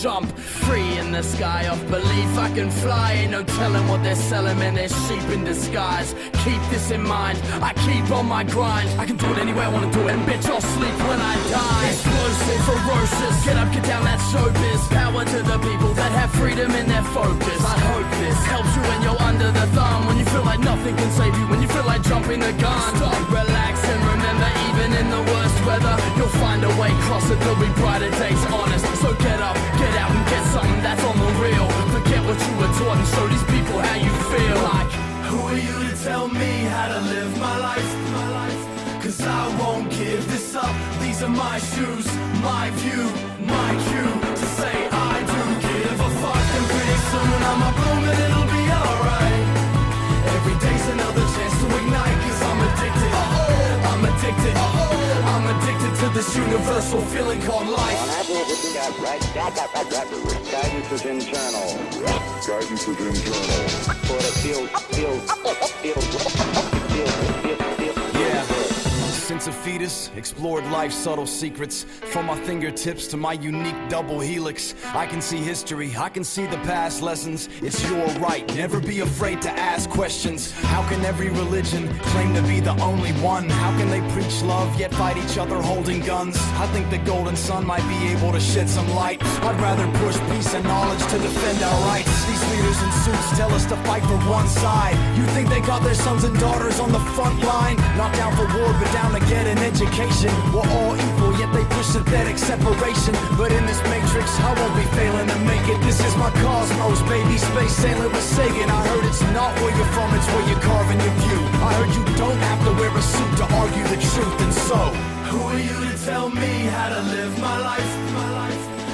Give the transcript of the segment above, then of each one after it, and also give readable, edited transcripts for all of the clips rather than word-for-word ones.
jump. Free in the sky of belief I can fly. Ain't no telling what they're selling, man, they're sheep in disguise. Keep this in mind, I keep on my grind. I can do it any way I wanna do it, and bitch, I'll sleep when I die. Explosive, ferocious, get up, get down, that's showbiz. Power to the people that have freedom in their focus. I hope this helps you when you're under the thumb. When you feel like nothing can save you, when you feel like jumping the gun. Stop, relax, and remember, even in the worst weather, you'll find a way, cross it, there'll be brighter days, honest. So get up, get out, and get something that's on the real. Forget what you were taught and show these people how you feel. Like, who are you to tell me how to live my life? Cause I won't give this up. These are my shoes, my view, my cue to say I do give a fuck. And pretty soon I'ma bloom and it'll be alright. Every day's another chance to ignite. Cause I'm addicted, I'm addicted, I'm addicted to this universal feeling called life. Guidance is internal. Guidance is internal. For the field. Since a fetus, explored life's subtle secrets. From my fingertips to my unique double helix, I can see history, I can see the past lessons. It's your right, never be afraid to ask questions. How can every religion claim to be the only one? How can they preach love yet fight each other holding guns? I think the golden sun might be able to shed some light. I'd rather push peace and knowledge to defend our rights. These leaders in suits tell us to fight for one side. You think they got their sons and daughters on the front line? Not down for war, but down to get an education. We're all equal, yet they push synthetic separation. But in this matrix, I won't be failing to make it. This is my cosmos, baby, space sailing with Sagan. I heard it's not where you're from, it's where you're carving your view. I heard you don't have to wear a suit to argue the truth, and so who are you to tell me how to live my life?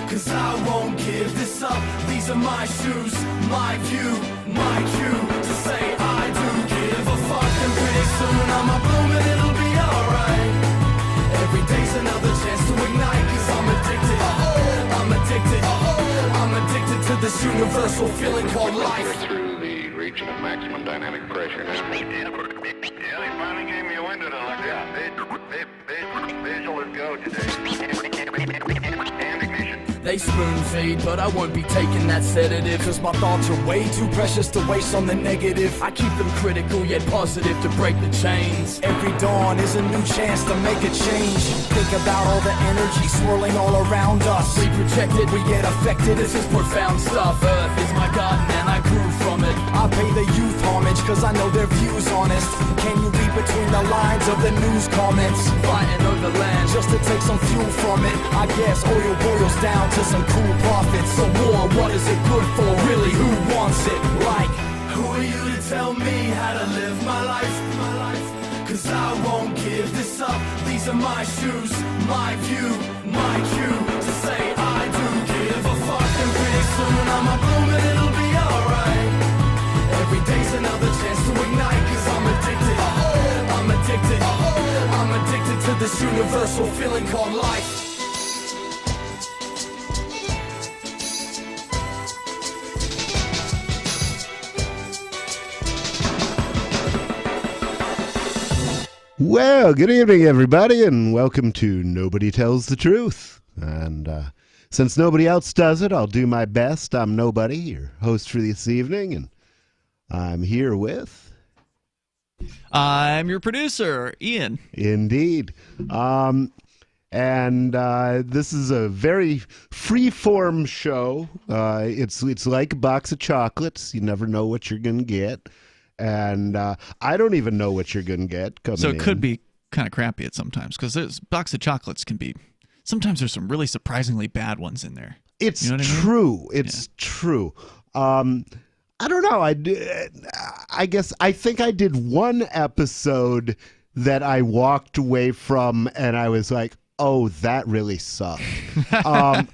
Cause I won't give this up. These are my shoes, my view, my cue to say I do give a fuck. And pretty soon I'ma bloom and it'll be alright. Every day's another chance to ignite. Cause I'm addicted, I'm addicted, I'm addicted to this universal feeling called life. Through the region of maximum dynamic pressure. Yeah, they finally gave me a window to look at. Visual is go today. And ignition. They spoon feed, but I won't be taking that sedative. cause my thoughts are way too precious to waste on the negative. I keep them critical yet positive to break the chains. Every dawn is a new chance to make a change. Think about all the energy swirling all around us. We project it, We get affected. this is profound stuff. Earth is my garden and I grew from it. I pay the youth homage cause I know their view's honest. Can you read between the lines of the news comments? Fighting over land Just to take some fuel from it. I guess oil boils down to some cool profits. So war, what is it good for? Really, who wants it? Like, who are you to tell me how to live my life? Cause I won't give this up. These are my shoes, my view, my cue to say I do give a fuck. And pretty soon I'ma bloom and it'll be alright. Every day's another chance to ignite. Cause I'm addicted, I'm addicted, I'm addicted to this universal feeling called life. Well, good evening, everybody, and welcome to Nobody Tells the Truth. And since nobody else does it, I'll do my best. I'm Nobody, your host for this evening, and I'm here with... I'm your producer, Ian. Indeed. And this is a very free-form show. It's like a box of chocolates. You never know what you're going to get. And I don't even know what you're going to get coming in. So it could be kind of crappy at sometimes because this box of chocolates can be. Sometimes there's some really surprisingly bad ones in there. It's you know what true. I mean? It's true. I don't know. I guess I think I did one episode that I walked away from, and I was like, "Oh, that really sucked." But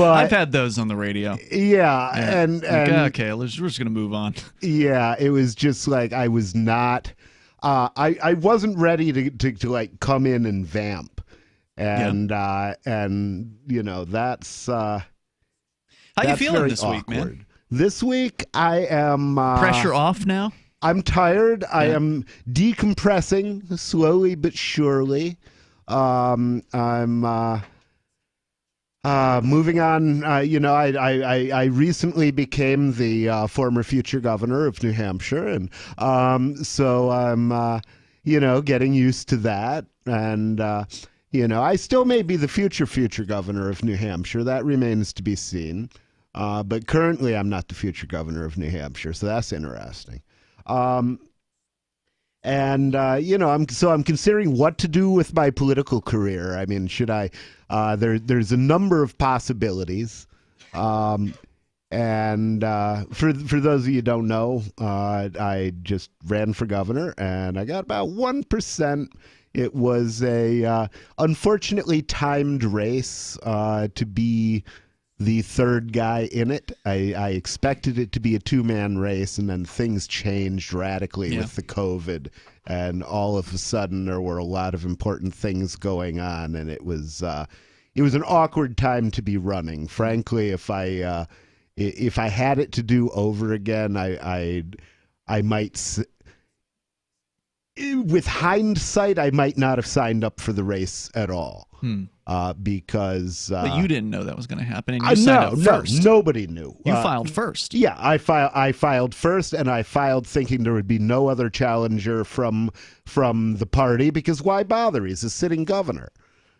I've had those on the radio. Yeah, and okay, we're just gonna move on. Yeah, it was just like I was not. I wasn't ready to like come in and vamp, and you know that's. How you feeling this week, man? This week I am pressure off now. I'm tired. Yeah. I am decompressing slowly but surely. I'm Moving on, I recently became the former future governor of New Hampshire, and so I'm, getting used to that. And, I still may be the future governor of New Hampshire. That remains to be seen. But currently, I'm not the future governor of New Hampshire, so that's interesting. I'm considering what to do with my political career. I mean, should I? There's a number of possibilities. For those of you who don't know, I just ran for governor, and I got about 1%. It was a unfortunately timed race to be the third guy in it. I expected it to be a two-man race, and then things changed radically with the COVID, and all of a sudden there were a lot of important things going on, and it was an awkward time to be running. Frankly, if I had it to do over again, I might. With hindsight, I might not have signed up for the race at all. Because but you didn't know that was going to happen, and you signed up first. Nobody knew. You filed first. Yeah, I filed first, and I filed thinking there would be no other challenger from the party, because why bother? He's a sitting governor.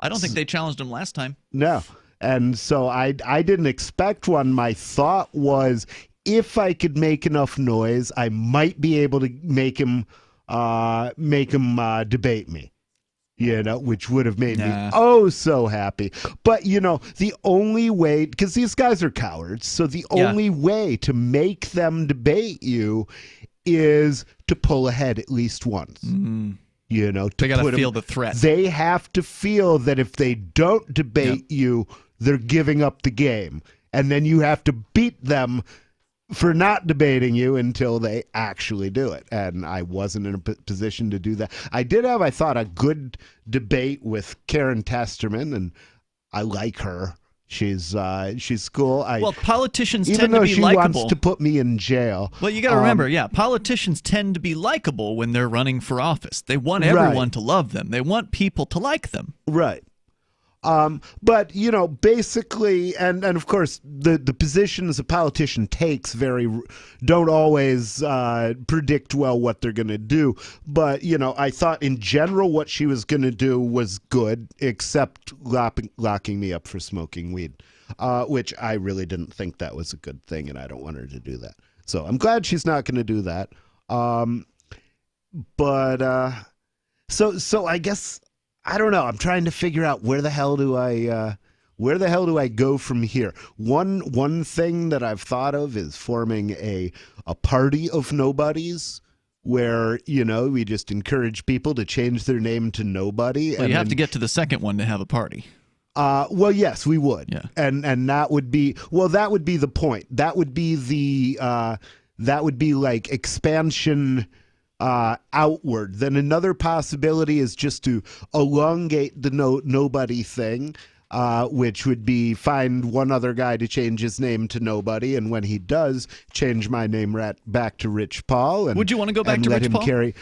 I don't think they challenged him last time. No, and so I didn't expect one. My thought was, if I could make enough noise, I might be able to make him debate me. Which would have made me so happy. But, the only way, because these guys are cowards, so the only way to make them debate you is to pull ahead at least once. Mm-hmm. They got to feel the threat. They have to feel that if they don't debate you, they're giving up the game. And then you have to beat them for not debating you until they actually do it. And I wasn't in a position to do that. I did have, I thought, a good debate with Karen Testerman, and I like her. She's cool. Politicians even tend to though be she likable. wants to put me in jail. Well, you got to remember, politicians tend to be likable when they're running for office. They want everyone to love them. They want people to like them. Right. But, basically, and of course, the positions a politician takes don't always predict well what they're going to do. But, I thought in general what she was going to do was good, except locking me up for smoking weed, which I really didn't think that was a good thing, and I don't want her to do that. So I'm glad she's not going to do that. So I guess... I don't know. I'm trying to figure out where the hell do I go from here. One thing that I've thought of is forming a party of nobodies, where we just encourage people to change their name to nobody. Well, you have to get to the second one to have a party. Well, yes, we would. Yeah. And that would be the point. That would be like expansion outward. Then another possibility is just to elongate the nobody thing, which would be find one other guy to change his name to Nobody, and when he does, change my name back to Rich Paul. And, would you want to go back to Rich Paul? Carry.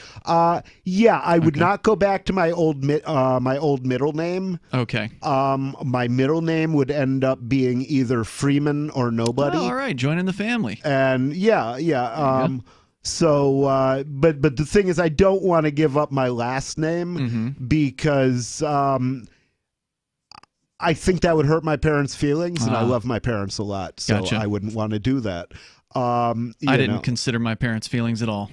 Yeah, I would not go back to my old middle name. Okay. My middle name would end up being either Freeman or Nobody. Oh, all right, joining the family. And So, but the thing is, I don't want to give up my last name because I think that would hurt my parents' feelings, and I love my parents a lot, so Gotcha. I wouldn't want to do that. I didn't consider my parents' feelings at all.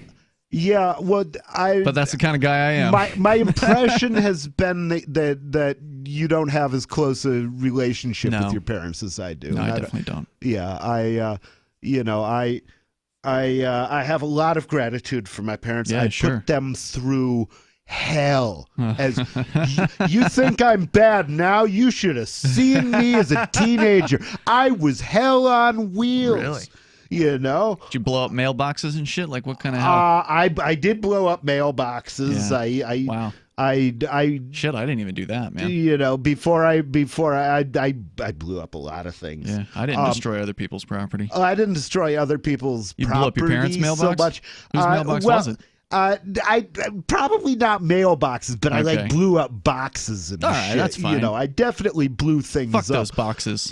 Yeah, well, but that's the kind of guy I am. My impression has been that you don't have as close a relationship with your parents as I do. No, I definitely don't. Yeah, I have a lot of gratitude for my parents. Yeah, I put them through hell. As you think I'm bad now, you should have seen me as a teenager. I was hell on wheels. Really? Did you blow up mailboxes and shit? Like what kind of hell? I did blow up mailboxes. Yeah. Wow. Shit, I didn't even do that, man. Before I blew up a lot of things. Yeah, I didn't destroy other people's property. I didn't destroy other people's property. You blew up your parents' mailbox? So much. Whose mailbox was it? I probably not mailboxes, but I Okay. like blew up boxes and All right, shit. that's fine. You know, I definitely blew things Fuck up. those boxes.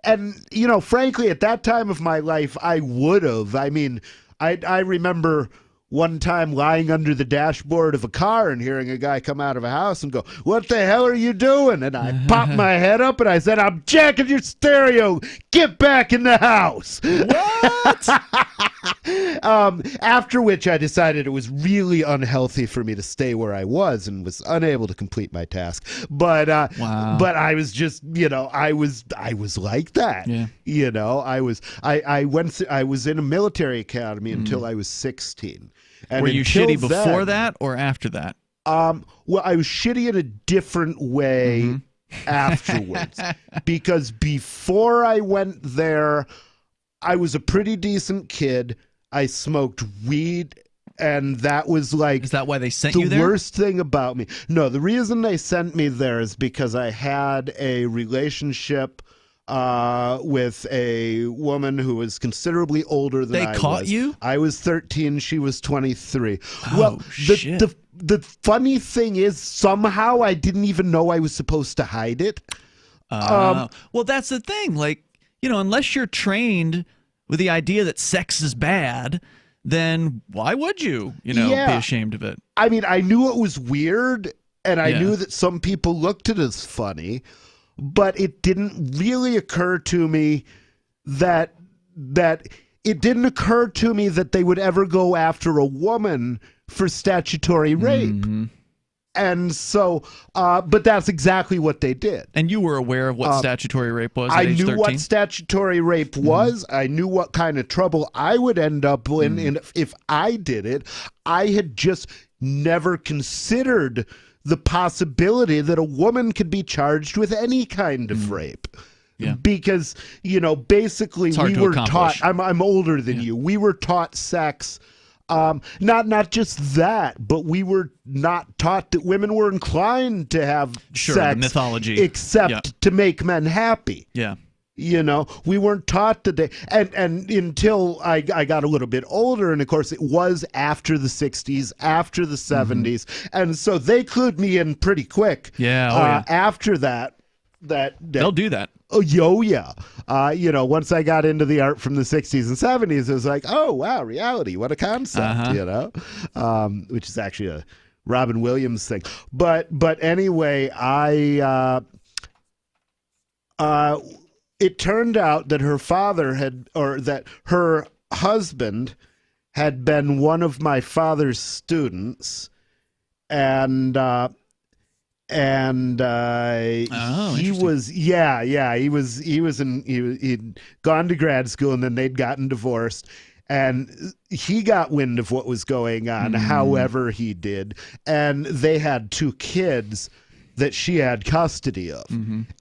And you know, frankly, at that time of my life, I would have. I mean, I remember one time lying under the dashboard of a car and hearing a guy come out of a house and go, "What the hell are you doing?" And I popped my head up and I said, "I'm jacking your stereo. Get back in the house." What? After which I decided it was really unhealthy for me to stay where I was and was unable to complete my task. But Wow. but I was just, you know, I was like that. Yeah. You know, I was in a military academy until I was 16. And Were you until shitty before then, that or after that? well, I was shitty in a different way Mm-hmm. afterwards. Because before I went there, I was a pretty decent kid. I smoked weed, and that was like Is that why they sent the you there? worst thing about me. No, the reason they sent me there is because I had a relationship with a woman who was considerably older than They I caught was. you? I was 13, she was 23. Oh, Well, shit. the funny thing is somehow I didn't even know I was supposed to hide it. Well, that's the thing. Like, you know, unless you're trained with the idea that sex is bad, then why would you, you know, Yeah. be ashamed of it? I mean, I knew it was weird, and I Yeah. knew that some people looked at it as funny, but it didn't really occur to me that it didn't occur to me that they would ever go after a woman for statutory rape. Mm-hmm. And so, but that's exactly what they did. And you were aware of what statutory rape was at I age knew 13? what statutory rape was. I knew what kind of trouble I would end up in, if I did it. I had just never considered the possibility that a woman could be charged with any kind of rape. Yeah. Because, you know, basically hard we to were accomplish. taught, I'm older than you. We were taught sex. Not just that, but we were not taught that women were inclined to have Sure, the sex, mythology. except Yeah. to make men happy. Yeah. You know, we weren't taught that they, and until I got a little bit older, and of course it was after the 60s, after the 70s, and so they clued me in pretty quick. Yeah, oh, yeah. After that They'll do that. oh yeah, you know, once I got into the art from the 60s and 70s, it was like, oh wow, reality, what a concept, you know, which is actually a Robin Williams thing. But anyway, it turned out that her father that her husband had been one of my father's students, and Oh, he interesting. was he'd gone to grad school, and then they'd gotten divorced, and he got wind of what was going on, however he did, and they had 2 kids that she had custody of.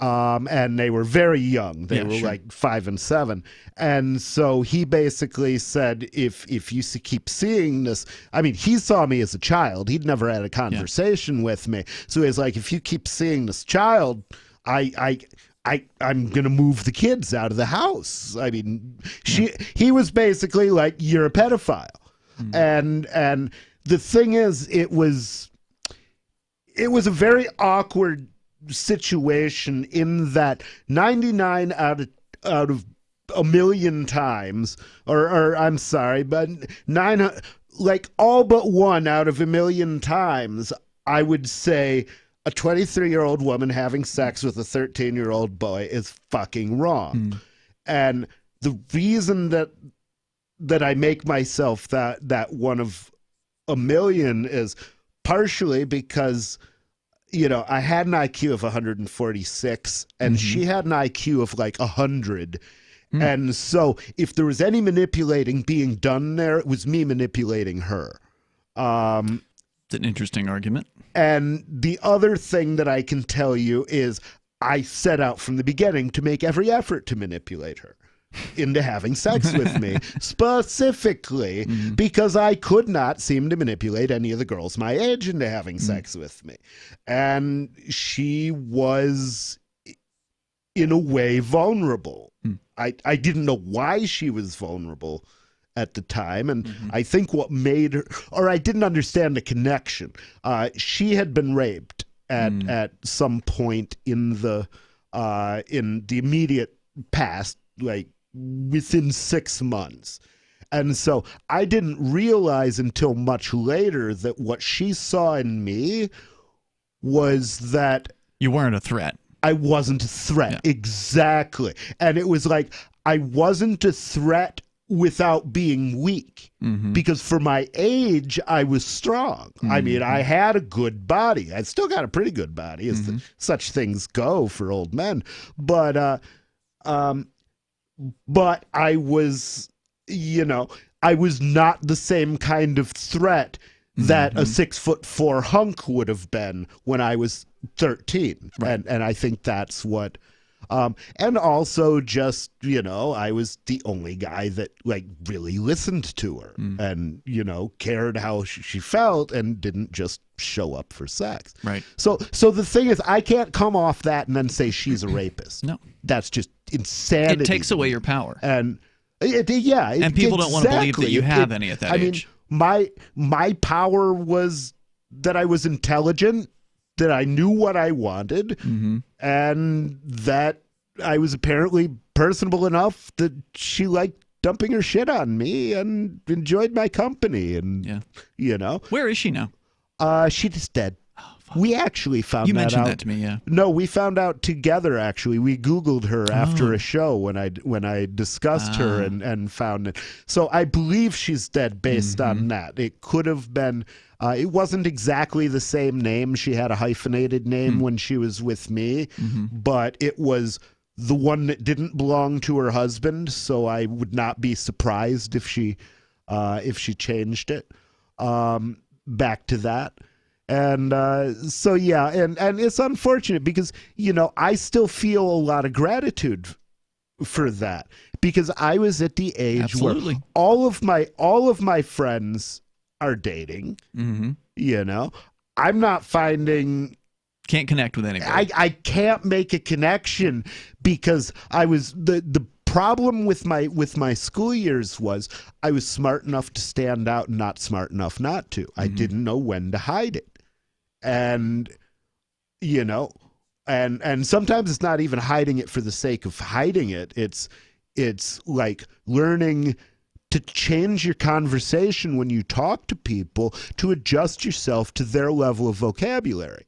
And they were very young. They Yeah, were sure. like 5 and 7. And so he basically said, if you keep seeing this, I mean, he saw me as a child. He'd never had a conversation with me. So he's like, if you keep seeing this child, I'm gonna move the kids out of the house. I mean, he was basically like, you're a pedophile. And the thing is, it was a very awkward situation in that 99 out of a million times, or I'm sorry, but like all but 1 out of a million times, I would say a 23-year-old woman having sex with a 13-year-old boy is fucking wrong. And the reason that I make myself that one of a million is partially because, you know, I had an IQ of 146 and she had an IQ of like 100. And so if there was any manipulating being done there, it was me manipulating her. It's an interesting argument. And the other thing that I can tell you is I set out from the beginning to make every effort to manipulate her into having sex with me, specifically because I could not seem to manipulate any of the girls my age into having sex with me. And she was, in a way, vulnerable. I didn't know why she was vulnerable at the time, and I think what made her, or I didn't understand the connection. She had been raped at some point in the immediate past, like within 6 months. And so I didn't realize until much later that what she saw in me was that You weren't a threat. I wasn't a threat. Exactly. And it was like I wasn't a threat without being weak, because for my age, I was strong. I mean, I had a good body. I still got a pretty good body, as such things go for old men. But I was, I was not the same kind of threat that a 6'4" hunk would have been when I was 13. Right. And I think that's what, and also just, I was the only guy that like really listened to her and, cared how she felt and didn't just show up for sex. Right. So the thing is, I can't come off that and then say she's a rapist. No. That's just insanity. It takes away your power. And and people don't want to believe that you have any at that age. Mean, my power was that I was intelligent, that I knew what I wanted, and that I was apparently personable enough that she liked dumping her shit on me and enjoyed my company. And, Where is she now? She just dead. We actually found that out. You mentioned that to me, yeah. No, we found out together, actually. We Googled her after a show when I discussed her and found it. So I believe she's dead based on that. It could have been, it wasn't exactly the same name. She had a hyphenated name when she was with me, but it was the one that didn't belong to her husband, so I would not be surprised if she changed it back to that. And so, yeah, and it's unfortunate because, I still feel a lot of gratitude for that, because I was at the age where all of my friends are dating, I'm not finding... Can't connect with anybody. I can't make a connection because I was... The problem with my school years was I was smart enough to stand out and not smart enough not to. I didn't know when to hide it. And, and sometimes it's not even hiding it for the sake of hiding it. It's like learning to change your conversation when you talk to people to adjust yourself to their level of vocabulary,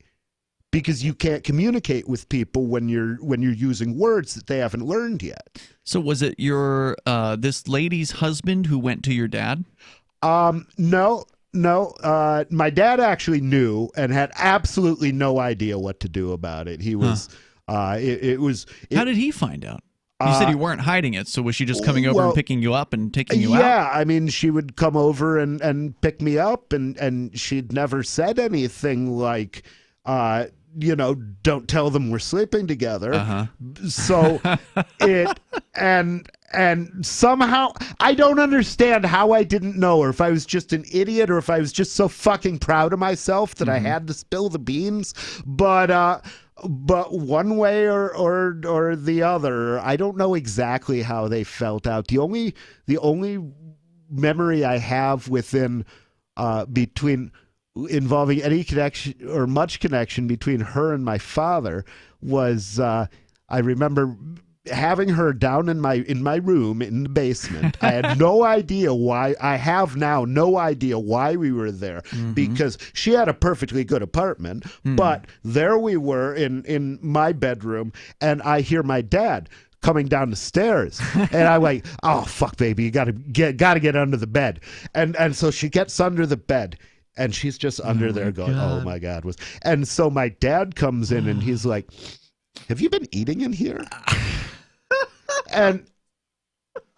because you can't communicate with people when you're using words that they haven't learned yet. So was it your this lady's husband who went to your dad? No, my dad actually knew and had absolutely no idea what to do about it. He was, How did he find out? You said you weren't hiding it, so was she just coming over and picking you up and taking you out? Yeah, I mean, she would come over and pick me up, and she'd never said anything like, don't tell them we're sleeping together. So and somehow I don't understand how I didn't know, or if I was just an idiot, or if I was just so fucking proud of myself that I had to spill the beans. But one way or the other, I don't know exactly how they felt out. The only memory I have involving any connection or much connection between her and my father was I remember having her down in my room in the basement. I had no idea why. I have now no idea why we were there, because she had a perfectly good apartment, but there we were in my bedroom, and I hear my dad coming down the stairs, and I'm like, oh fuck, baby, you gotta get under the bed, and so she gets under the bed. And she's just under there going, oh my God. And so my dad comes in and he's like, have you been eating in here? and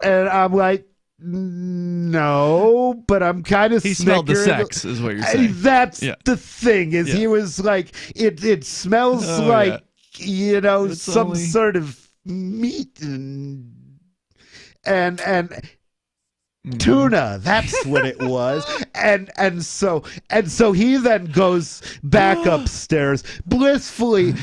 I'm like, no, but I'm kind of He smelled the sex, is what you're saying. That's the thing, is he was like, it smells like, some sort of meat and Tuna, that's what it was. And so he then goes back upstairs blissfully.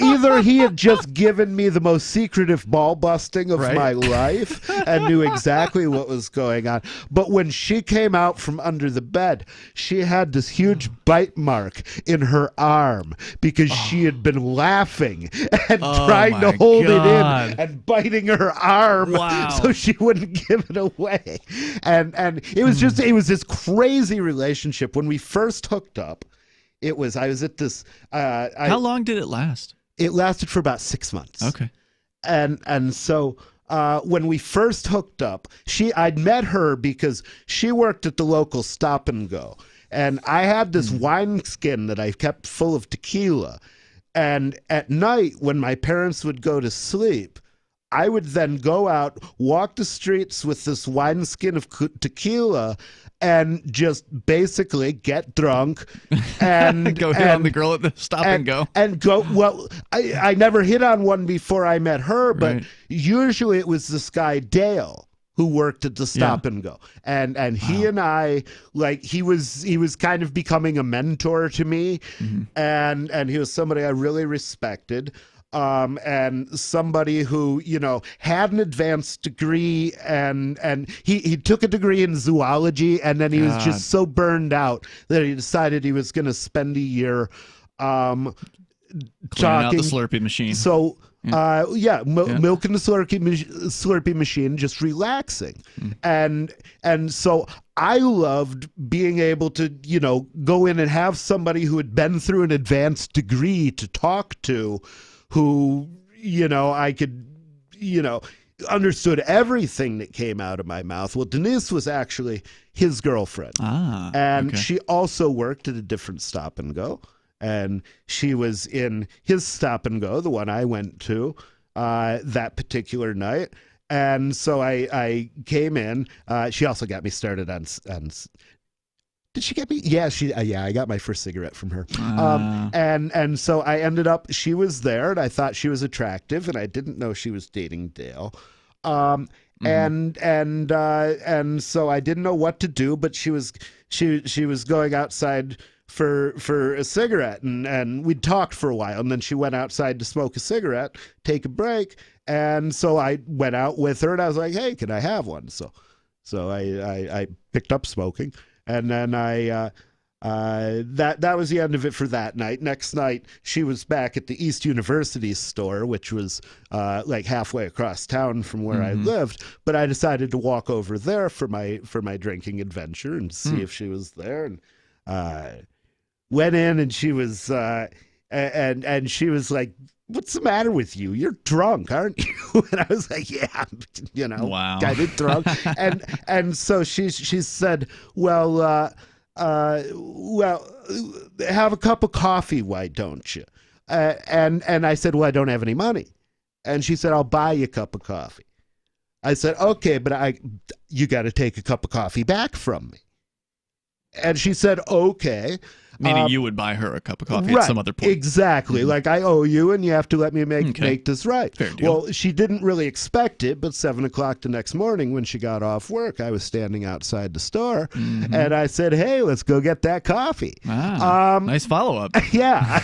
Either he had just given me the most secretive ball busting of my life and knew exactly what was going on, but when she came out from under the bed, she had this huge bite mark in her arm because she had been laughing and trying to hold it in and biting her arm so she wouldn't give it away. And it was just, it was this crazy relationship. When we first hooked up, I was at this how long did it last? It lasted for about 6 months. Okay. And so when we first hooked up, I'd met her because she worked at the local Stop and Go, and I had this wineskin that I kept full of tequila, and at night when my parents would go to sleep, I would then go out, walk the streets with this wineskin of tequila, and just basically get drunk and go hit on the girl at the Stop and Go. And go. Well, I never hit on one before I met her, but usually it was this guy Dale who worked at the Stop and Go, and he and I, like, he was kind of becoming a mentor to me, and he was somebody I really respected. And somebody who, had an advanced degree, and he took a degree in zoology, and then he was just so burned out that he decided he was going to spend a year cleaning talking out the Slurpee machine. So milking the Slurpee machine, just relaxing. And so I loved being able to, go in and have somebody who had been through an advanced degree to talk to, who, I could, understood everything that came out of my mouth. Well, Denise was actually his girlfriend. And she also worked at a different Stop and Go. And she was in his Stop and Go, the one I went to that particular night. And so I came in. She also got me started on did she get me? Yeah, I got my first cigarette from her. And so I ended up, she was there, and I thought she was attractive, and I didn't know she was dating Dale. And so I didn't know what to do, but she was going outside for a cigarette, and we'd talked for a while, and then she went outside to smoke a cigarette, take a break, and so I went out with her, and I was like, hey, can I have one? So I picked up smoking. And then that was the end of it for that night. Next night, she was back at the East University store, which was like halfway across town from where I lived. But I decided to walk over there for my drinking adventure and see if she was there. And went in, and she was and she was like, "What's the matter with you? You're drunk, aren't you?" And I was like, "Yeah, wow, kind of drunk." and so she said, "Well, have a cup of coffee, why don't you?" And I said, "Well, I don't have any money." And she said, "I'll buy you a cup of coffee." I said, "Okay, but you got to take a cup of coffee back from me." And she said, "Okay." Meaning you would buy her a cup of coffee at some other point. Exactly. Like, I owe you, and you have to let me make this right. Fair deal. Well, she didn't really expect it, but 7 o'clock the next morning when she got off work, I was standing outside the store, and I said, "Hey, let's go get that coffee." Nice follow-up. Yeah.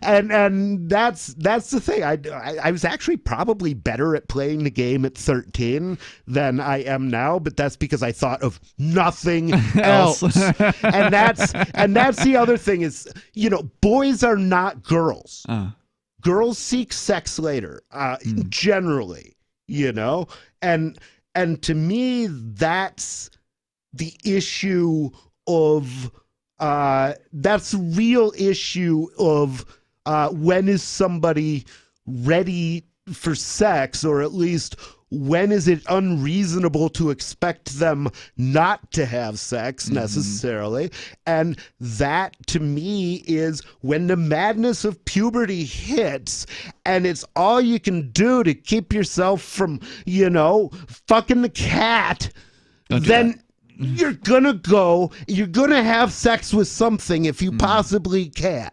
And that's the thing. I was actually probably better at playing the game at 13 than I am now, but that's because I thought of nothing else. and that's the other thing is, boys are not girls. Girls seek sex later, generally, and to me, that's the issue of that's the real issue of when is somebody ready for sex, or at least when is it unreasonable to expect them not to have sex necessarily. And that to me is when the madness of puberty hits, and it's all you can do to keep yourself from, fucking the cat. Then you're gonna have sex with something if you possibly can,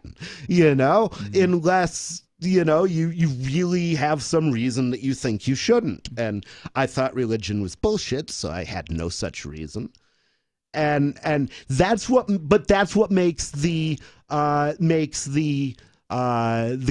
unless you know, you really have some reason that you think you shouldn't. And I thought religion was bullshit, so I had no such reason. And that's what makes the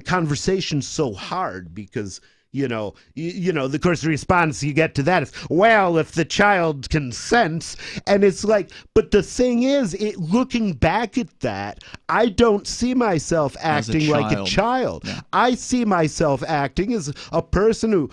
conversation so hard, because of course the response you get to that is, well, if the child consents. And it's like, but the thing is, looking back at that, I don't see myself acting like a child. Yeah. I see myself acting as a person who,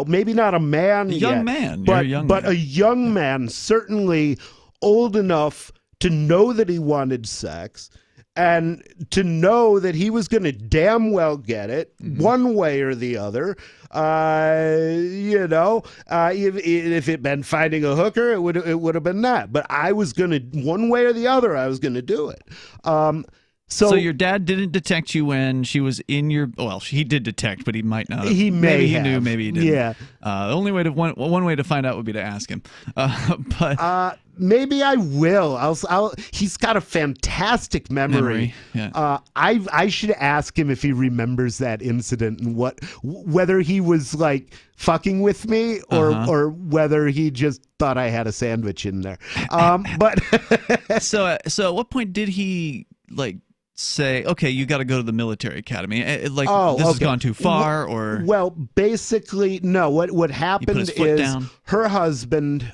maybe not a man yet, but a young man, certainly old enough to know that he wanted sex, and to know that he was going to damn well get it one way or the other. If it meant finding a hooker, it would have been that. But I was going to, one way or the other, I was going to do it. So your dad didn't detect you when she was in your. Well, he did detect, but he might not. He may maybe have. He knew, maybe he didn't. Yeah. The only way to one way to find out would be to ask him. But maybe I will. He's got a fantastic memory. Yeah. I should ask him if he remembers that incident and whether he was like fucking with me or whether he just thought I had a sandwich in there. But so at what point did he say, okay, you got to go to the military academy? This has gone too far, or? Well, basically, no. What happened is her husband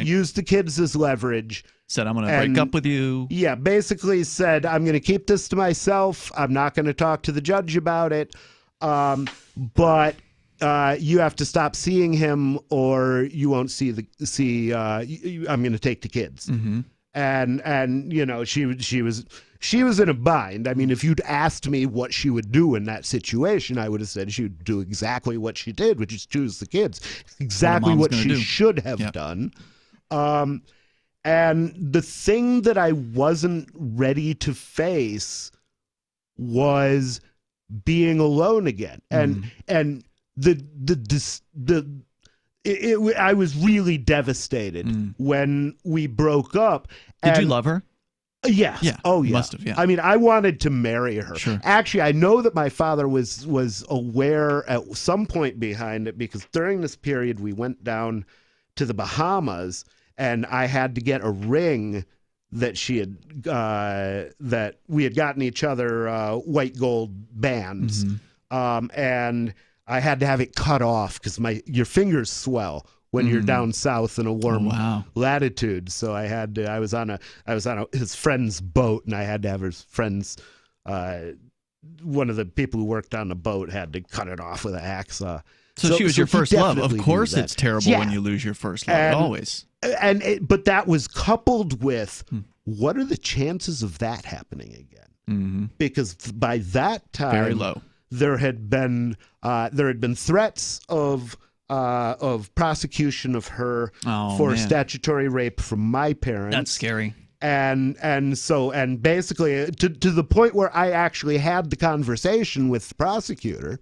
used the kids as leverage. Said, I'm going to break up with you. Yeah, basically said, I'm going to keep this to myself. I'm not going to talk to the judge about it. But you have to stop seeing him, or you won't see I'm going to take the kids. Mm-hmm. And she was in a bind. I mean, if you'd asked me what she would do in that situation, I would have said she would do exactly what she did, which is choose the kids. Exactly what she should have done. And the thing that I wasn't ready to face was being alone again. And I was really devastated when we broke up. Did you love her? Yes. Yeah. Oh, yeah. Must have, yeah. I mean, I wanted to marry her. Sure. Actually, I know that my father was aware at some point behind it, because during this period we went down to the Bahamas, and I had to get a ring that she had that we had gotten each other white gold bands, and I had to have it cut off because your fingers swell when you're down south in a warm latitude. So I was on his friend's boat, and I had to have his friend's, one of the people who worked on the boat had to cut it off with an hacksaw. So she was your first love. Of course it's terrible when you lose your first love, always. But that was coupled with, what are the chances of that happening again? Because by that time, very low. There had been threats of prosecution of her for statutory rape from my parents. That's scary. And basically to the point where I actually had the conversation with the prosecutor,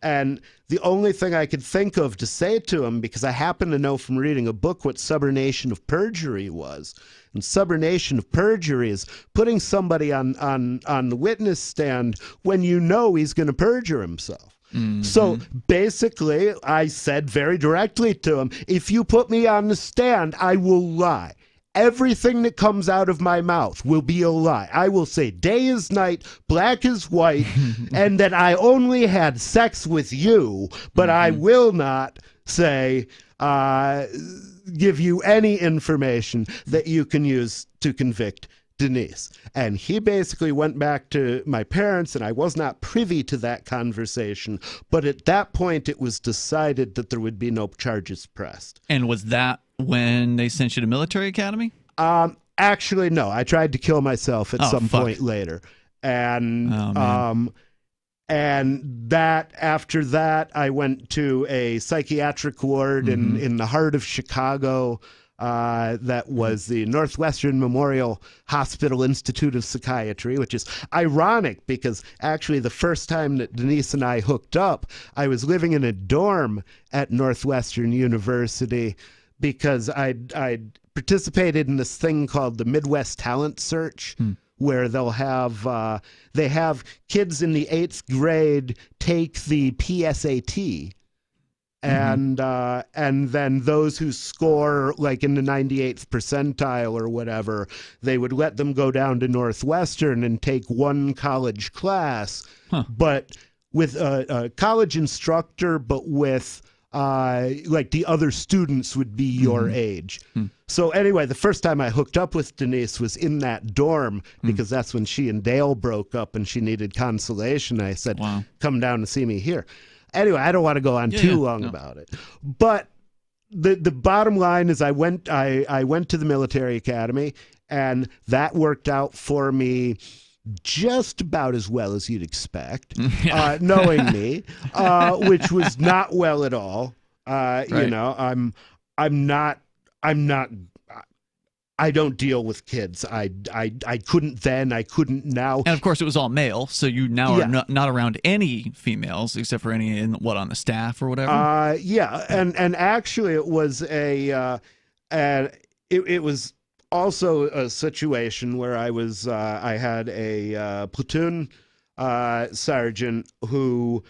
and the only thing I could think of to say to him, because I happen to know from reading a book what subornation of perjury was. And subornation of perjury is putting somebody on the witness stand when you know he's going to perjure himself. So basically, I said very directly to him, if you put me on the stand, I will lie. Everything that comes out of my mouth will be a lie. I will say day is night, black is white, and that I only had sex with you, but I will not say, give you any information that you can use to convict Denise. And he basically went back to my parents, and I was not privy to that conversation. But at that point, it was decided that there would be no charges pressed. And was that when they sent you to military academy? Actually, no. I tried to kill myself at some point later. And and that after that, I went to a psychiatric ward in the heart of Chicago. That was the Northwestern Memorial Hospital Institute of Psychiatry, which is ironic because actually the first time that Denise and I hooked up, I was living in a dorm at Northwestern University because I'd participated in this thing called the Midwest Talent Search, where they'll have they have kids in the 8th grade take the PSAT. And then those who score like in the 98th percentile or whatever, they would let them go down to Northwestern and take one college class, but with a college instructor, but with like the other students would be your age. So anyway, the first time I hooked up with Denise was in that dorm because that's when she and Dale broke up and she needed consolation. I said, come down and see me here. Anyway, I don't want to go on too long about it. But the bottom line is I went to the military academy, and that worked out for me just about as well as you'd expect, knowing me, which was not well at all. You know, I don't deal with kids. I couldn't then. I couldn't now. And of course, it was all male, so you now are not around any females except for any on the staff or whatever. And actually, it was it was also a situation where I had a platoon sergeant who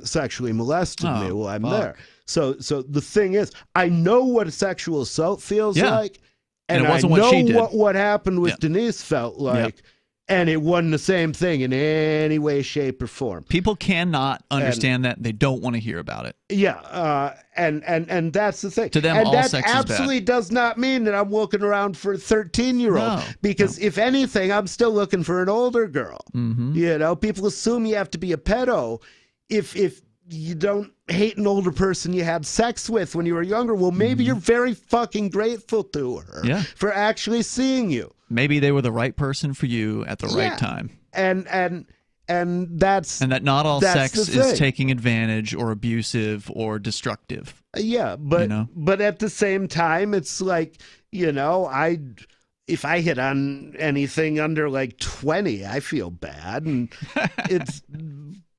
sexually molested me while I'm there. So the thing is, I know what a sexual assault feels like. And it wasn't I know what she did. What happened with Denise felt like, and it wasn't the same thing in any way, shape, or form. People cannot understand that. They don't want to hear about it. Yeah, and that's the thing. To them, and all that sex is bad. absolutely does not mean that I'm looking around for a 13-year-old. Because if anything, I'm still looking for an older girl. You know, people assume you have to be a pedo if you don't hate an older person you had sex with when you were younger. Well, maybe you're very fucking grateful to her for actually seeing you. Maybe they were the right person for you at the right time. And that's that not all sex is taking advantage or abusive or destructive. Yeah, but but at the same time, it's like, you know, if I hit on anything under like 20, I feel bad, and it's.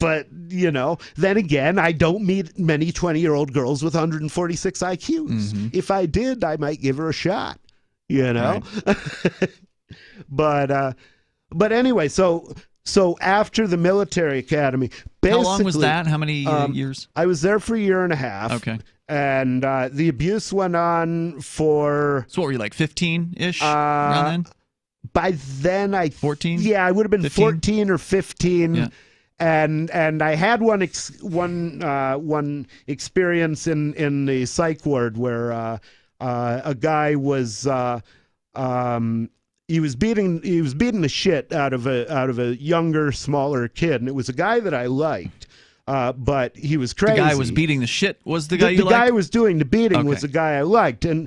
But, you know, then again, I don't meet many 20-year-old girls with 146 IQs. If I did, I might give her a shot, you know? Right. But anyway, so after the military academy, basically... How long was that? How many years? I was there for a year and a half. Okay. And the abuse went on for... So what were you, like 15-ish around then? By then, 14? Yeah, I would have been 15? 14 or 15. Yeah. And I had one experience in the psych ward where a guy was he was beating the shit out of a younger, smaller kid, and it was a guy that I liked. But he was crazy. The guy was beating the shit was the guy you liked? The guy was doing the beating was the guy I liked. And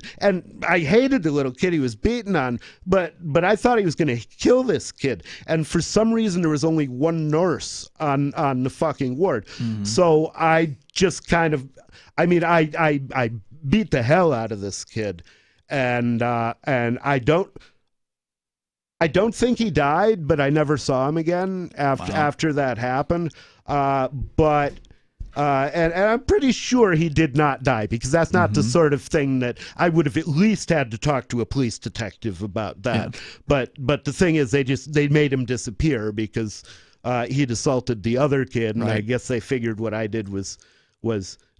I hated the little kid he was beating on, but I thought he was going to kill this kid. And for some reason, there was only one nurse on the fucking ward. So I just kind of, I mean, I beat the hell out of this kid. And I don't think he died, but I never saw him again after that happened. But I'm pretty sure he did not die, because that's not the sort of thing that I would have at least had to talk to a police detective about that. Yeah. But the thing is, they made him disappear because he'd assaulted the other kid, and I guess they figured what I did was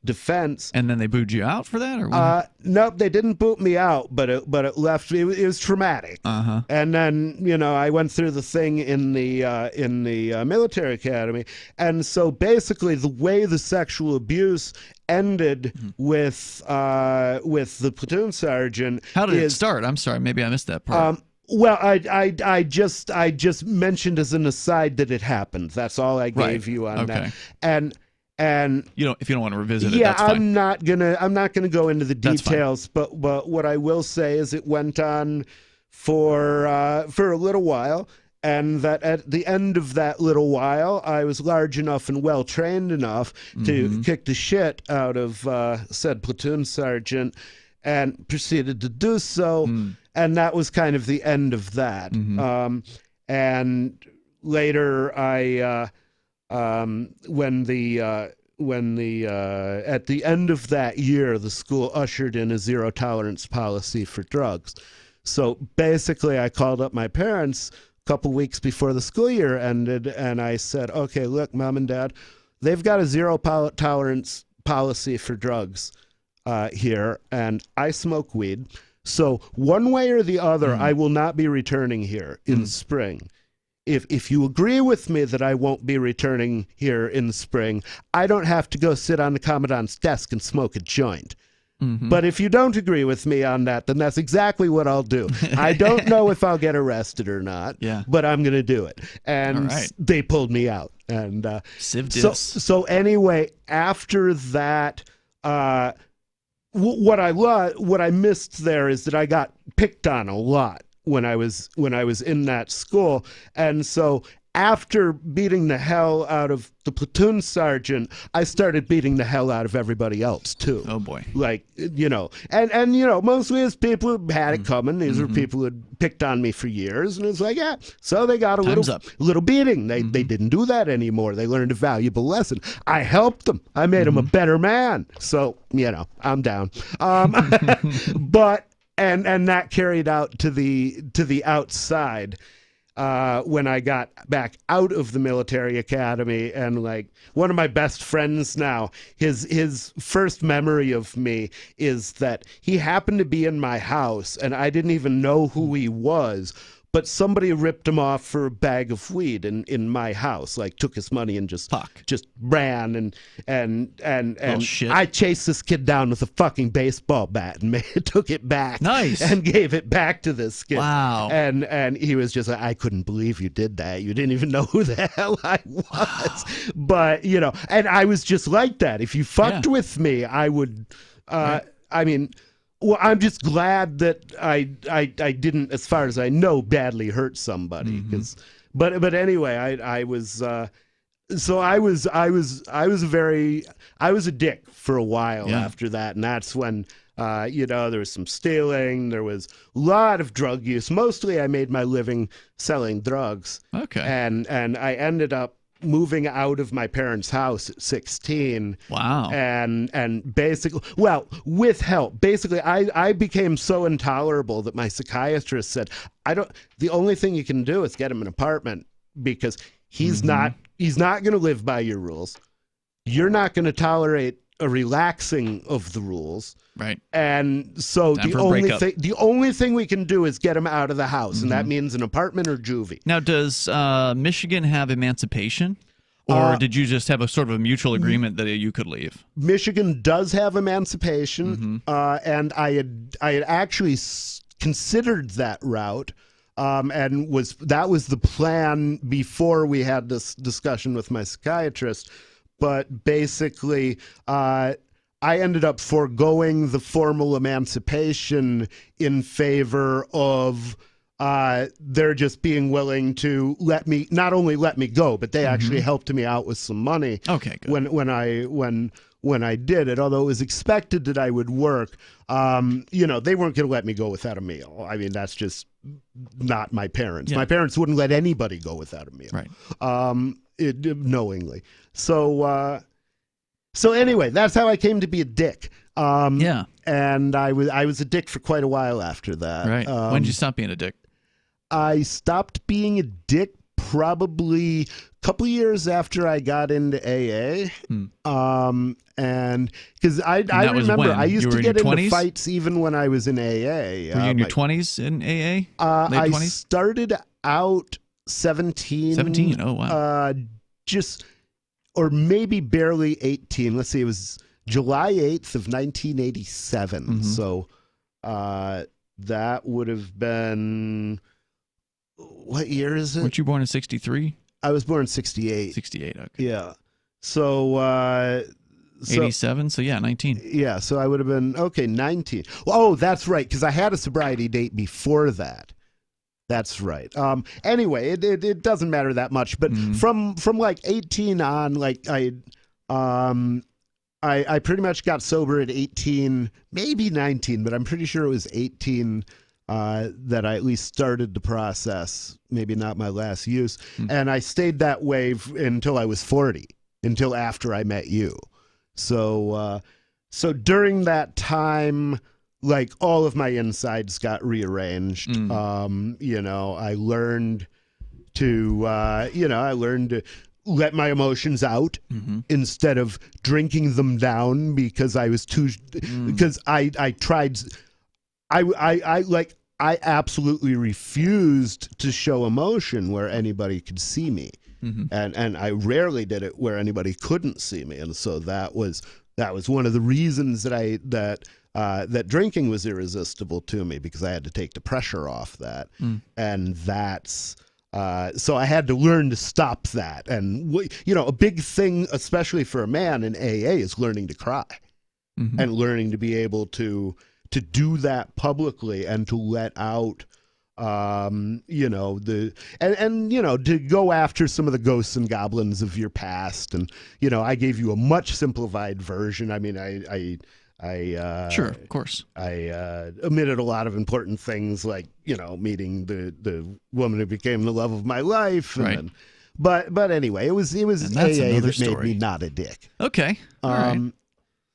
defense. And then they booed you out for that, or what? Nope, they didn't boot me out, but it left. It was traumatic. And then, you know, I went through the thing in the military academy, and so basically the way the sexual abuse ended with the platoon sergeant. How did it start? I'm sorry, maybe I missed that part. Well, I just mentioned as an aside that it happened. That's all I gave you on that. And if you don't want to revisit it, that's fine. I'm not gonna go into the details, but what I will say is it went on for a little while, and that at the end of that little while, I was large enough and well trained enough to kick the shit out of said platoon sergeant, and proceeded to do so, and that was kind of the end of that. And later, I. When the at the end of that year, the school ushered in a zero tolerance policy for drugs. So basically, I called up my parents couple weeks before the school year ended, and I said, okay, look, Mom and Dad, they've got a zero tolerance policy for drugs here, and I smoke weed. So one way or the other, I will not be returning here in spring. If you agree with me that I won't be returning here in the spring, I don't have to go sit on the commandant's desk and smoke a joint. But if you don't agree with me on that, then that's exactly what I'll do. I don't know if I'll get arrested or not, but I'm going to do it. And they pulled me out. And so anyway, after that, what I missed there is that I got picked on a lot when I was in that school. And so after beating the hell out of the platoon sergeant, I started beating the hell out of everybody else too. Oh boy. Like, and mostly it's people who had it coming. These were people who had picked on me for years, and it's like, yeah, so they got a little beating. They didn't do that anymore. They learned a valuable lesson. I helped them. I made them a better man. So, I'm down. But and that carried out to the outside. When I got back out of the military academy, and like one of my best friends now, his first memory of me is that he happened to be in my house and I didn't even know who he was, but somebody ripped him off for a bag of weed in my house, like took his money and just ran and I chased this kid down with a fucking baseball bat and took it back. Nice. And gave it back to this kid. Wow. And he was just like, I couldn't believe you did that. You didn't even know who the hell I was. Wow. But, and I was just like that. If you fucked with me, I would, well, I'm just glad that I didn't, as far as I know, badly hurt somebody. But anyway, I was a dick for a while after that, and that's when there was some stealing, there was a lot of drug use. Mostly, I made my living selling drugs. Okay, and I ended up moving out of my parents' house at 16. Wow. And basically, well, with help, basically I became so intolerable that my psychiatrist said, the only thing you can do is get him an apartment, because he's not going to live by your rules. You're not going to tolerate a relaxing of the rules. Right. And so the only thing we can do is get him out of the house, and that means an apartment or juvie. Now, does Michigan have emancipation, or did you just have a sort of a mutual agreement that you could leave? Michigan does have emancipation, and I had actually considered that route. And that was the plan before we had this discussion with my psychiatrist. But basically, I ended up foregoing the formal emancipation in favor of they're just being willing to not only let me go, but they actually helped me out with some money. Okay, good. When I did it, although it was expected that I would work, they weren't going to let me go without a meal. I mean, that's just not my parents. Yeah. My parents wouldn't let anybody go without a meal. Right. Knowingly. So anyway, that's how I came to be a dick. And I was a dick for quite a while after that. Right. When did you stop being a dick? I stopped being a dick probably a couple years after I got into AA. And because I remember I used to get into fights even when I was in AA. Were you in your 20s in AA? I started out 17. 17, oh wow. Or maybe barely 18. Let's see, it was July 8th of 1987. So that would have been, what year is it? Weren't you born in 63? I was born in 68. 68, okay. Yeah. So 87, so yeah, 19. Yeah, so I would have been, 19. Oh, that's right, because I had a sobriety date before that. That's right. Anyway, it doesn't matter that much, but from like 18 on, like I pretty much got sober at 18, maybe 19, but I'm pretty sure it was 18 that I at least started the process. Maybe not my last use, and I stayed that way until I was 40, until after I met you. So during that time, like all of my insides got rearranged. I learned I learned to let my emotions out instead of drinking them down because I was because I tried, I absolutely refused to show emotion where anybody could see me. And I rarely did it where anybody couldn't see me. And so that was one of the reasons that that drinking was irresistible to me, because I had to take the pressure off that. And that's, so I had to learn to stop that. And, a big thing, especially for a man in AA, is learning to cry and learning to be able to do that publicly and to let out, to go after some of the ghosts and goblins of your past. And, I gave you a much simplified version. I mean, sure, of course. I omitted a lot of important things, like, meeting the woman who became the love of my life. And right. then, but anyway, it was AA that made me not a dick. Okay. All right.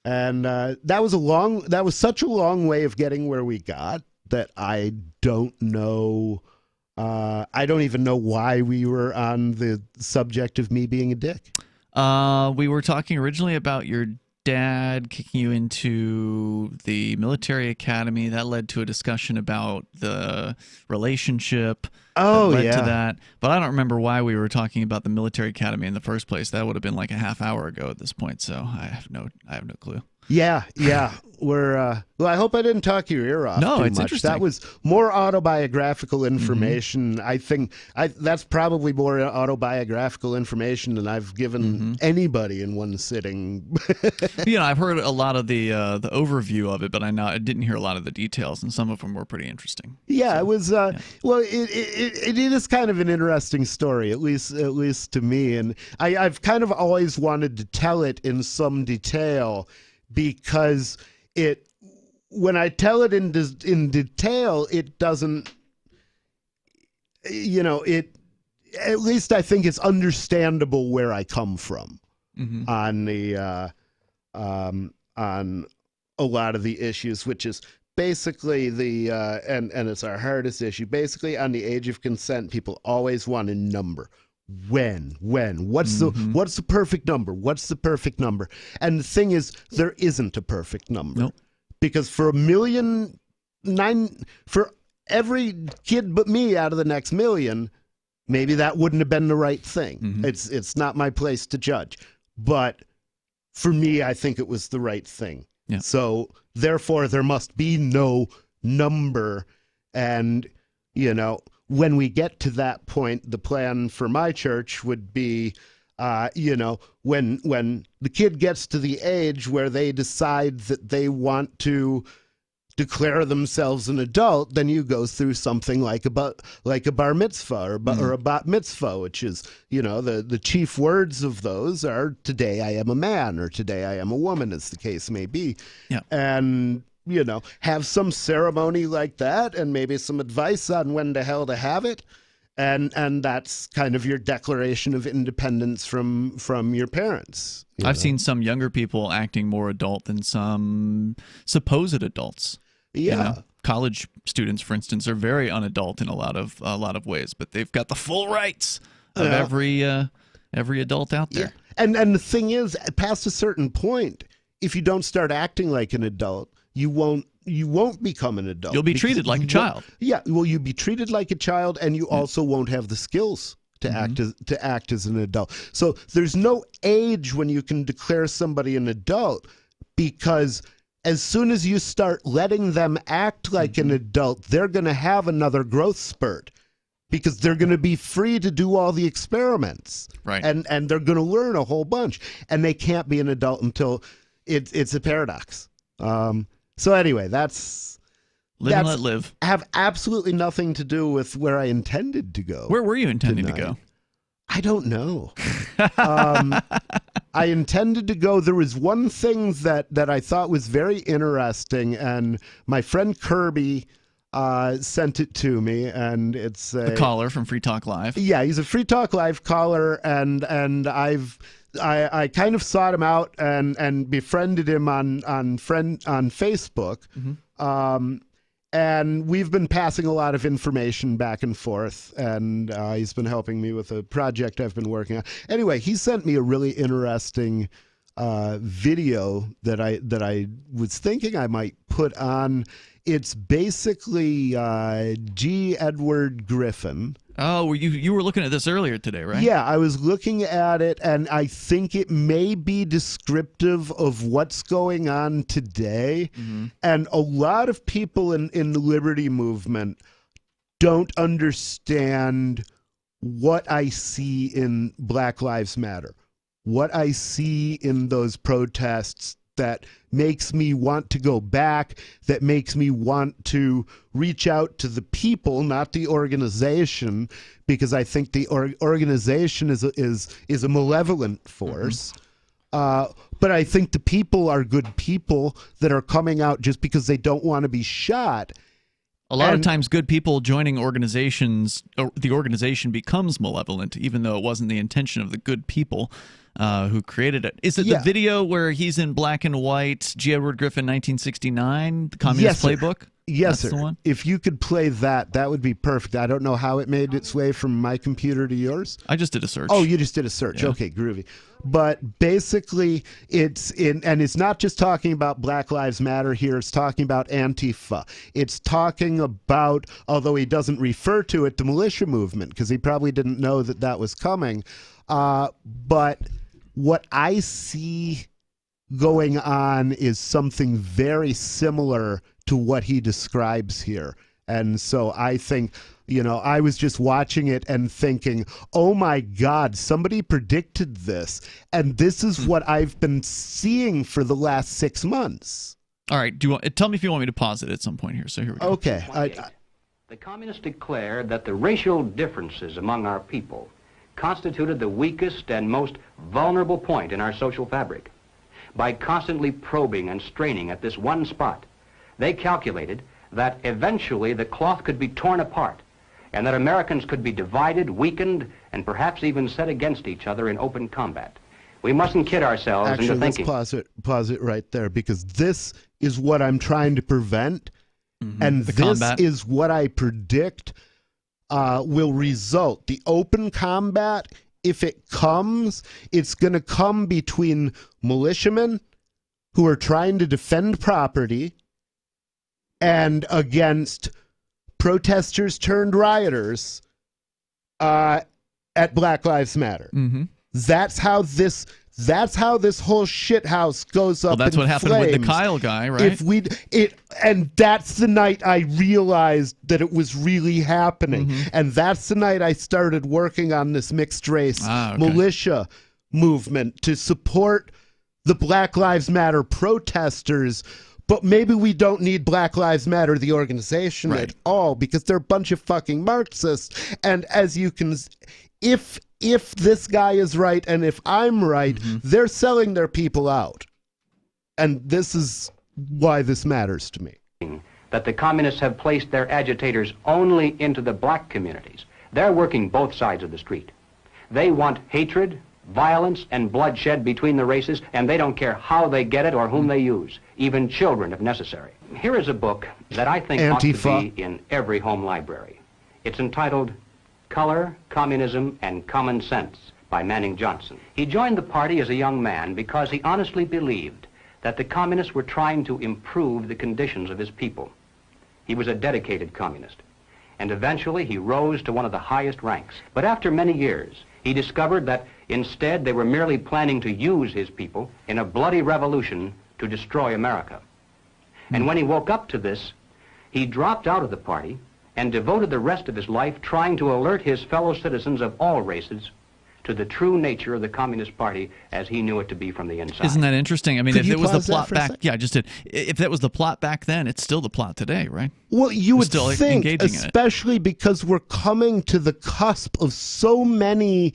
And that was such a long way of getting where we got that I don't know. I don't even know why we were on the subject of me being a dick. We were talking originally about your dad kicking you into the military academy. That led to a discussion about the relationship. Oh, that led to that. But I don't remember why we were talking about the military academy in the first place. That would have been like a half hour ago at this point. So I have no clue. Yeah. Well, I hope I didn't talk your ear off No, too it's much. interesting. That was more autobiographical information. I think that's probably more autobiographical information than I've given anybody in one sitting. I've heard a lot of the overview of it, but I didn't hear a lot of the details, and some of them were pretty interesting. Yeah, so, it was. Well, it is kind of an interesting story, at least to me, and I've kind of always wanted to tell it in some detail, because when I tell it in detail, it doesn't, at least I think it's understandable where I come from on the on a lot of the issues, which is basically and it's our hardest issue. Basically, on the age of consent, people always want a number. When what's the perfect number? What's the perfect number? And the thing is, there isn't a perfect number. Nope. Because for for every kid but me out of the next million, maybe that wouldn't have been the right thing. It's not my place to judge, but for me, I think it was the right thing. Yeah. So therefore, there must be no number. And when we get to that point, the plan for my church would be, when the kid gets to the age where they decide that they want to declare themselves an adult, then you go through something like a bar mitzvah or a bat mitzvah, which is, the chief words of those are, today I am a man, or today I am a woman, as the case may be. Yeah. And have some ceremony like that, and maybe some advice on when the hell to have it. And that's kind of your declaration of independence from your parents. I've seen some younger people acting more adult than some supposed adults. Yeah. College students, for instance, are very unadult in a lot of ways, but they've got the full rights of every adult out there. Yeah. And the thing is, past a certain point, if you don't start acting like an adult, you won't become an adult. You'll be treated like a child. Yeah, well, you'll be treated like a child, and you also won't have the skills to act as an adult. So there's no age when you can declare somebody an adult, because as soon as you start letting them act like an adult, they're going to have another growth spurt, because they're going to be free to do all the experiments. Right. And they're going to learn a whole bunch, and they can't be an adult until it's a paradox. So anyway, that's live and let live. Have absolutely nothing to do with where I intended to go. Where were you intending to go? I don't know. I intended to go. There was one thing that I thought was very interesting, and my friend Kirby sent it to me, and it's a caller from Free Talk Live. Yeah, he's a Free Talk Live caller, and I kind of sought him out and befriended him on Facebook. And we've been passing a lot of information back and forth, and he's been helping me with a project I've been working on. Anyway, he sent me a really interesting video that I was thinking I might put on. It's basically G. Edward Griffin. Oh, you were looking at this earlier today, right? Yeah, I was looking at it, and I think it may be descriptive of what's going on today. Mm-hmm. And a lot of people in the liberty movement don't understand what I see in Black Lives Matter, what I see in those protests that makes me want to go back, that makes me want to reach out to the people, not the organization, because I think the organization is a malevolent force. Mm-hmm. But I think the people are good people that are coming out just because they don't want to be shot. A lot of times good people joining organizations, the organization becomes malevolent, even though it wasn't the intention of the good people who created it. Is it the video where he's in black and white, G. Edward Griffin, 1969, the Communist Playbook? Yes, That's sir. The one? If you could play that, that would be perfect. I don't know how it made its way from my computer to yours. I just did a search. Oh, you just did a search. Yeah. Okay, groovy. But basically, it's not just talking about Black Lives Matter here. It's talking about Antifa. It's talking about, although he doesn't refer to it, the militia movement, because he probably didn't know that was coming. But what I see going on is something very similar to what he describes here. And so I think, I was just watching it and thinking, oh my God, somebody predicted this. And this is what I've been seeing for the last 6 months. All right. Tell me if you want me to pause it at some point here. So here we go. Okay. The communists declared that the racial differences among our people constituted the weakest and most vulnerable point in our social fabric. By constantly probing and straining at this one spot, they calculated that eventually the cloth could be torn apart and that Americans could be divided, weakened, and perhaps even set against each other in open combat. We mustn't kid ourselves into thinking. Let's pause it right there, because this is what I'm trying to prevent, and this is what I predict will result. The open combat, if it comes, it's going to come between militiamen who are trying to defend property and against protesters turned rioters at Black Lives Matter. Mm-hmm. That's how this whole shithouse goes up. Well, that's in what happened flames. with the Kyle guy, right? And that's the night I realized that it was really happening. Mm-hmm. And that's the night I started working on this mixed race militia movement to support the Black Lives Matter protesters. But maybe we don't need Black Lives Matter, the organization, at all, because they're a bunch of fucking Marxists. And as you can, if this guy is right and if I'm right, they're selling their people out. And this is why this matters to me. That the communists have placed their agitators only into the black communities. They're working both sides of the street. They want hatred, violence, and bloodshed between the races, and they don't care how they get it or whom they use, even children if necessary. Here is a book that I think ought to be in every home library. It's entitled Color, Communism, and Common Sense by Manning Johnson. He joined the party as a young man because he honestly believed that the communists were trying to improve the conditions of his people. He was a dedicated communist, and eventually he rose to one of the highest ranks. But after many years, he discovered that instead they were merely planning to use his people in a bloody revolution to destroy America. And when he woke up to this, he dropped out of the party and devoted the rest of his life trying to alert his fellow citizens of all races to the true nature of the Communist Party as he knew it to be from the inside. Isn't that interesting? I mean, if it was the plot back, I just did. If that was the plot back then, it's still the plot today, right? Well, you would think, especially because we're coming to the cusp of so many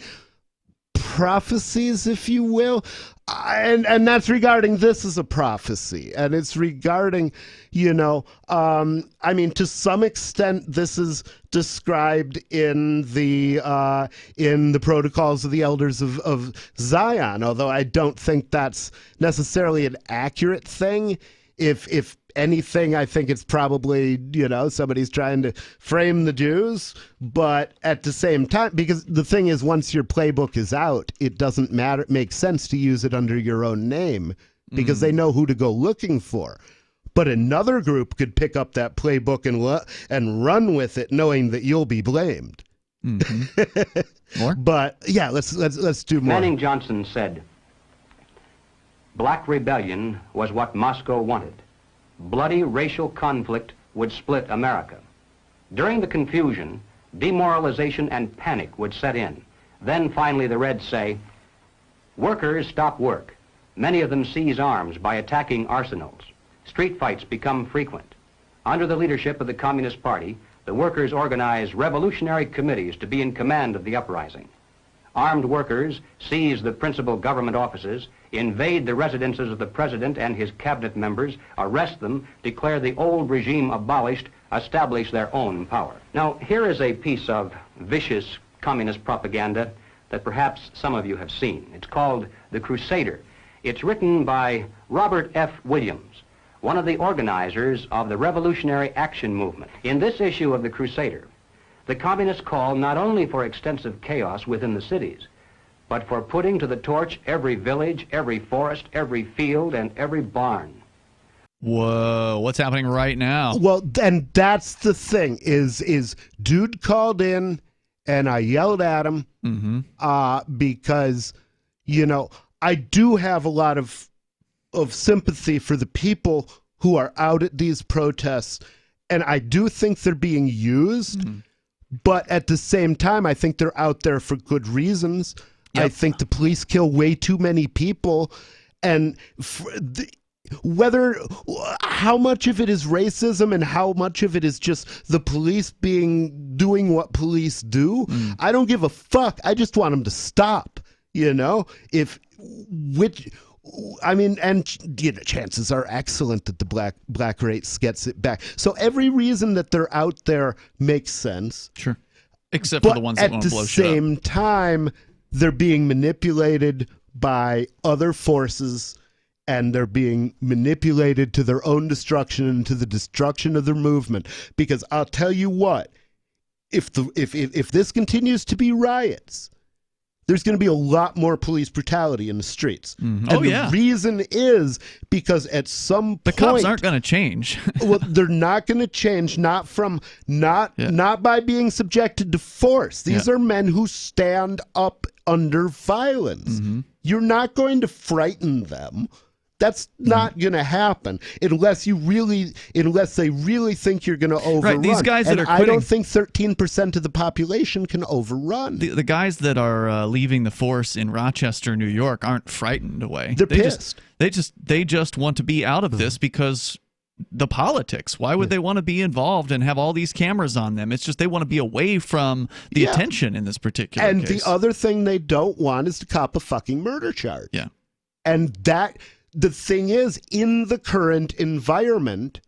prophecies, if you will, and that's regarding this as a prophecy, and it's regarding, I mean, to some extent, this is described in the protocols of the elders of Zion, although I don't think that's necessarily an accurate thing. If anything, I think it's probably, somebody's trying to frame the Jews. But at the same time, because the thing is, once your playbook is out, it doesn't matter. It makes sense to use it under your own name because they know who to go looking for. But another group could pick up that playbook and run with it, knowing that you'll be blamed. More? But yeah, let's do more. Manning Johnson said, "Black rebellion was what Moscow wanted. Bloody racial conflict would split America. During the confusion, demoralization and panic would set in. Then finally the Reds say, workers stop work. Many of them seize arms by attacking arsenals. Street fights become frequent. Under the leadership of the Communist Party, the workers organize revolutionary committees to be in command of the uprising. Armed workers seize the principal government offices, invade the residences of the president and his cabinet members, arrest them, declare the old regime abolished, establish their own power." Now, here is a piece of vicious communist propaganda that perhaps some of you have seen. It's called The Crusader. It's written by Robert F. Williams, one of the organizers of the Revolutionary Action Movement. In this issue of The Crusader, the communists call not only for extensive chaos within the cities, but for putting to the torch every village, every forest, every field, and every barn. Whoa, what's happening right now? Well, and that's the thing, is dude called in, and I yelled at him because, I do have a lot of sympathy for the people who are out at these protests, and I do think they're being used, but at the same time, I think they're out there for good reasons. Yep. I think the police kill way too many people, and how much of it is racism and how much of it is just the police doing what police do, I don't give a fuck. I just want them to stop, chances are excellent that the black race gets it back. So every reason that they're out there makes sense. Sure. Except for the ones that want to blow shit up. At the same time, they're being manipulated by other forces, and they're being manipulated to their own destruction and to the destruction of their movement. Because I'll tell you what, if this continues to be riots, there's going to be a lot more police brutality in the streets. And the reason is because at some point... The cops aren't going to change. Well, they're not going to change, not by being subjected to force. These are men who stand up under violence. You're not going to frighten them. That's not going to happen unless they really think you're going to overrun. Right, these guys that are quitting, I don't think 13% of the population can overrun. The guys that are leaving the force in Rochester, New York, aren't frightened away. They're pissed. They just want to be out of this because the politics. Why would they want to be involved and have all these cameras on them? It's just they want to be away from the attention in this particular case. And the other thing they don't want is to cop a fucking murder charge. Yeah. And the thing is, in the current environment,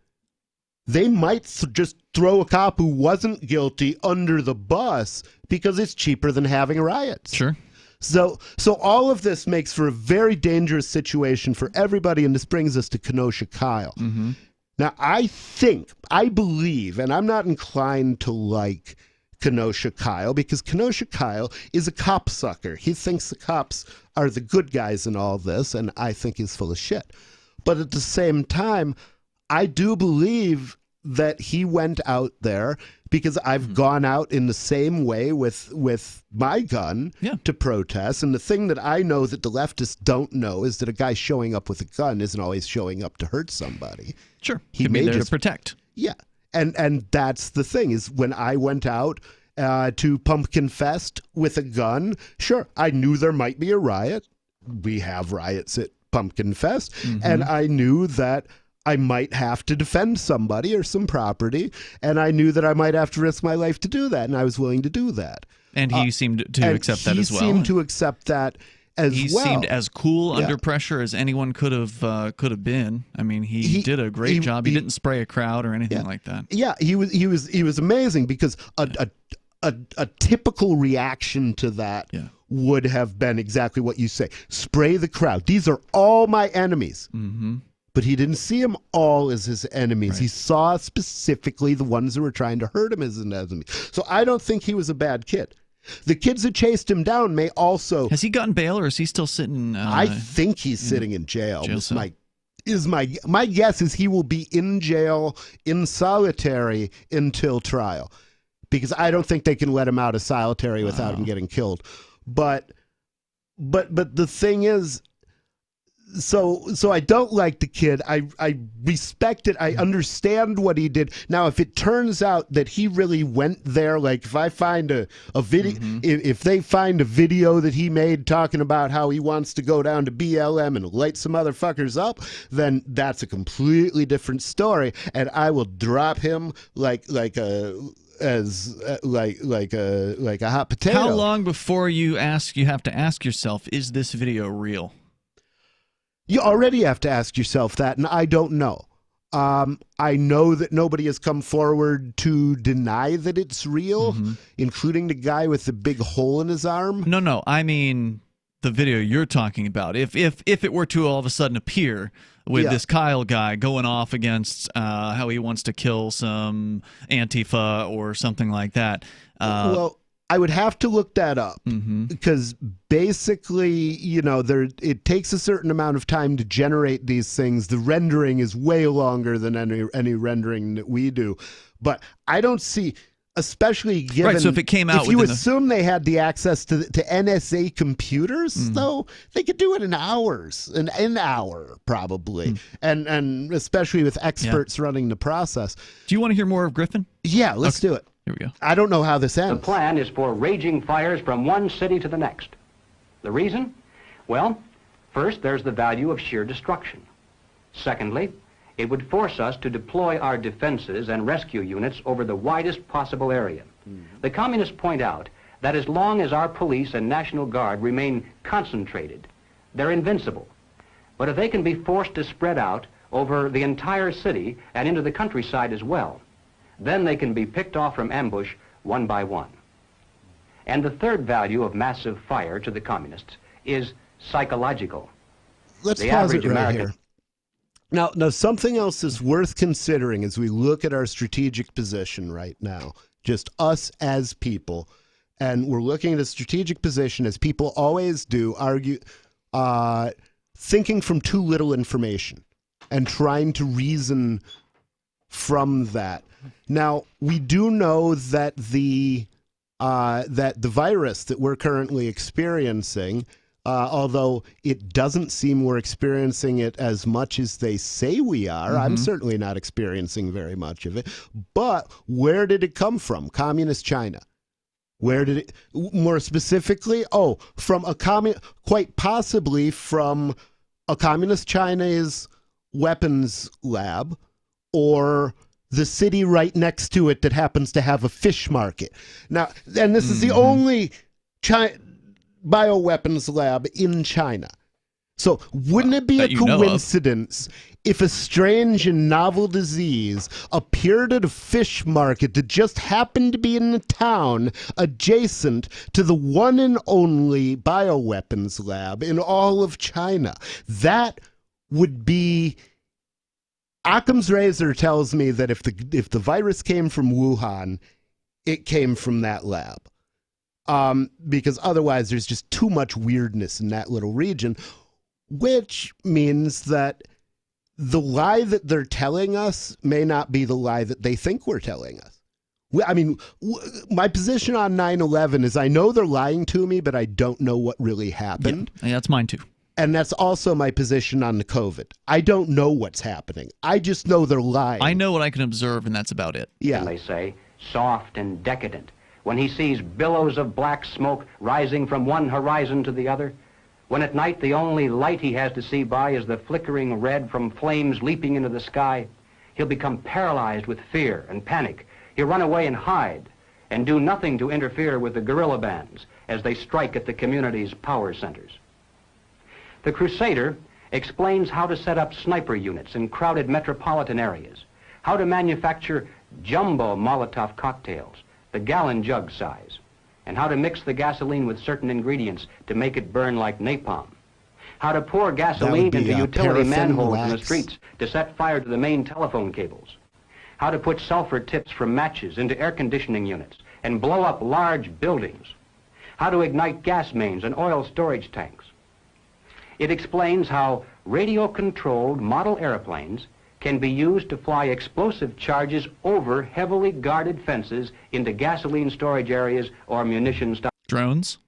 they might just throw a cop who wasn't guilty under the bus because it's cheaper than having riots. Sure. So all of this makes for a very dangerous situation for everybody, and this brings us to Kenosha Kyle. Now, I believe, and I'm not inclined to like Kenosha Kyle, because Kenosha Kyle is a cop sucker. He thinks the cops are the good guys in all this, and I think he's full of shit. But at the same time, I do believe that he went out there because I've gone out in the same way with my gun to protest. And the thing that I know that the leftists don't know is that a guy showing up with a gun isn't always showing up to hurt somebody. Sure. He may be there to protect. Yeah. And that's the thing, is when I went out to Pumpkin Fest with a gun, sure, I knew there might be a riot. We have riots at Pumpkin Fest. And I knew that I might have to defend somebody or some property. And I knew that I might have to risk my life to do that. And I was willing to do that. And he seemed to accept that as well. He seemed to accept that as he well. He seemed as cool under pressure as anyone could have been. I mean, he did a great job. He didn't spray a crowd or anything like that. Yeah, he was amazing, because a typical reaction to that would have been exactly what you say. Spray the crowd. These are all my enemies. but he didn't see them all as his enemies. Right. He saw specifically the ones who were trying to hurt him as an enemy. So I don't think he was a bad kid. The kids who chased him down may also... Has he gotten bail, or is he still sitting... I think he's sitting in jail. My guess is he will be in jail in solitary until trial, because I don't think they can let him out of solitary without him getting killed. But the thing is, so I don't like the kid. I respect it. I understand what he did. Now, if it turns out that he really went there, like if I find a video, if they find a video that he made talking about how he wants to go down to BLM and light some motherfuckers up, then that's a completely different story, and I will drop him like a hot potato. How long before you have to ask yourself, is this video real? You already have to ask yourself that, and I don't know. I know that nobody has come forward to deny that it's real, including the guy with the big hole in his arm. No, I mean the video you're talking about. If it were to all of a sudden appear with this Kyle guy going off against how he wants to kill some Antifa or something like that. Well, I would have to look that up, because basically, it takes a certain amount of time to generate these things. The rendering is way longer than any rendering that we do. But I don't see, especially given... Right, so if it came out... If you assume they had the access to NSA computers, though, they could do it in hours, an hour probably, and especially with experts running the process. Do you want to hear more of Griffin? Yeah, let's do it. Here we go. I don't know how this ends. The plan is for raging fires from one city to the next. The reason? Well, first, there's the value of sheer destruction. Secondly, it would force us to deploy our defenses and rescue units over the widest possible area. The communists point out that as long as our police and National Guard remain concentrated, they're invincible. But if they can be forced to spread out over the entire city and into the countryside as well, then they can be picked off from ambush one by one. And the third value of massive fire to the communists is psychological. Let's pause it right here. Now, something else that's worth considering as we look at our strategic position right now, just us as people, and we're looking at a strategic position as people always do, thinking from too little information and trying to reason from that. Now, we do know that the virus that we're currently experiencing, although it doesn't seem we're experiencing it as much as they say we are, I'm certainly not experiencing very much of it. But where did it come from? Communist China. Where did it, more specifically? Oh, from quite possibly from a communist China's weapons lab, or the city right next to it that happens to have a fish market. Now, and this is the only bioweapons lab in China. So wouldn't it be a coincidence if a strange and novel disease appeared at a fish market that just happened to be in the town adjacent to the one and only bioweapons lab in all of China? That would be... Occam's razor tells me that if the virus came from Wuhan, it came from that lab. Because otherwise there's just too much weirdness in that little region, which means that the lie that they're telling us may not be the lie that they think we're telling us. I mean, my position on 9/11 is I know they're lying to me, but I don't know what really happened. Yeah, that's mine too. And that's also my position on the COVID. I don't know what's happening. I just know they're lying. I know what I can observe, and that's about it. Yeah. And they say, soft and decadent, when he sees billows of black smoke rising from one horizon to the other, when at night the only light he has to see by is the flickering red from flames leaping into the sky, he'll become paralyzed with fear and panic. He'll run away and hide and do nothing to interfere with the guerrilla bands as they strike at the community's power centers. The Crusader explains how to set up sniper units in crowded metropolitan areas, how to manufacture jumbo Molotov cocktails, the gallon jug size, and how to mix the gasoline with certain ingredients to make it burn like napalm, how to pour gasoline be, into utility paraffin manholes in the wax. streets to set fire to the main telephone cables, how to put sulfur tips from matches into air conditioning units and blow up large buildings, how to ignite gas mains and oil storage tanks. It explains how radio-controlled model airplanes can be used to fly explosive charges over heavily guarded fences into gasoline storage areas or munition stocks. Drones?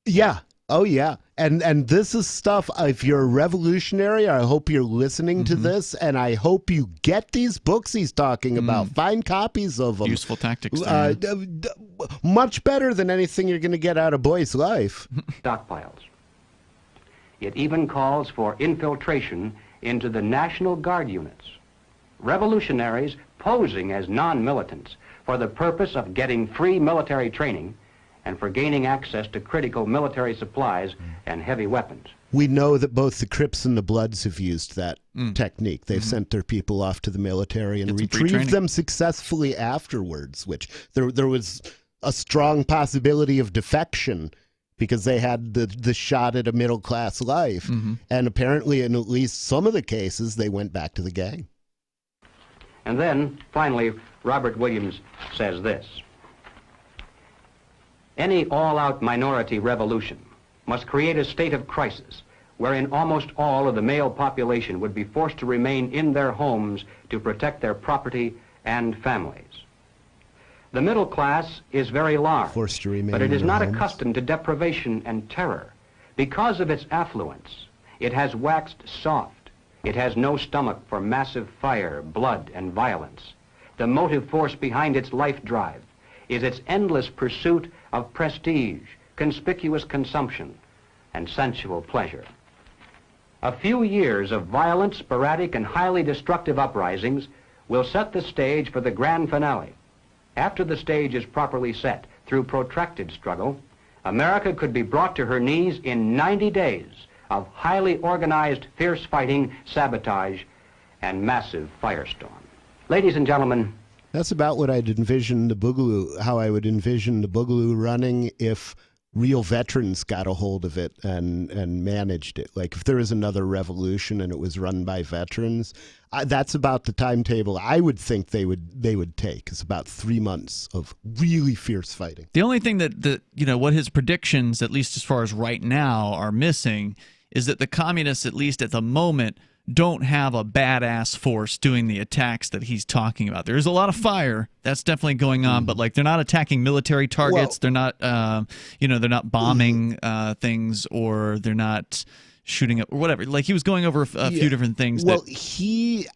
Yeah. Oh, yeah. And this is stuff, if you're a revolutionary, I hope you're listening to this, and I hope you get these books he's talking about. Find copies of them. Useful tactics. Much better than anything you're going to get out of Boy's life. Stockpiles. It even calls for infiltration into the National Guard units. Revolutionaries posing as non-militants for the purpose of getting free military training and for gaining access to critical military supplies and heavy weapons. We know that both the Crips and the Bloods have used that technique. They've sent their people off to the military and retrieved them successfully afterwards, which there was a strong possibility of defection because they had the shot at a middle-class life. And apparently, in at least some of the cases, they went back to the gang. And then, finally, Robert Williams says this: any all-out minority revolution must create a state of crisis wherein almost all of the male population would be forced to remain in their homes to protect their property and families. The middle class is very large, Forced to remain but it in is their not homes. accustomed to deprivation and terror. Because of its affluence, it has waxed soft. It has no stomach for massive fire, blood, and violence. The motive force behind its life drive is its endless pursuit of prestige, conspicuous consumption, and sensual pleasure. A few years of violent, sporadic, and highly destructive uprisings will set the stage for the grand finale. After the stage is properly set through protracted struggle, America could be brought to her knees in 90 days of highly organized, fierce fighting, sabotage, and massive firestorm. Ladies and gentlemen, That's about what I'd envision the Boogaloo, how I would envision the Boogaloo running if real veterans got a hold of it and managed it. Like if there was another revolution and it was run by veterans, that's about the timetable I would think they would take. It's about 3 months of really fierce fighting. The only thing that what his predictions, at least as far as right now, are missing is that the communists, at least at the moment, don't have a badass force doing the attacks that he's talking about. There's a lot of fire that's definitely going on, but like they're not attacking military targets. They're not, they're not bombing things, or they're not shooting up or whatever. Like he was going over a few different things. Well,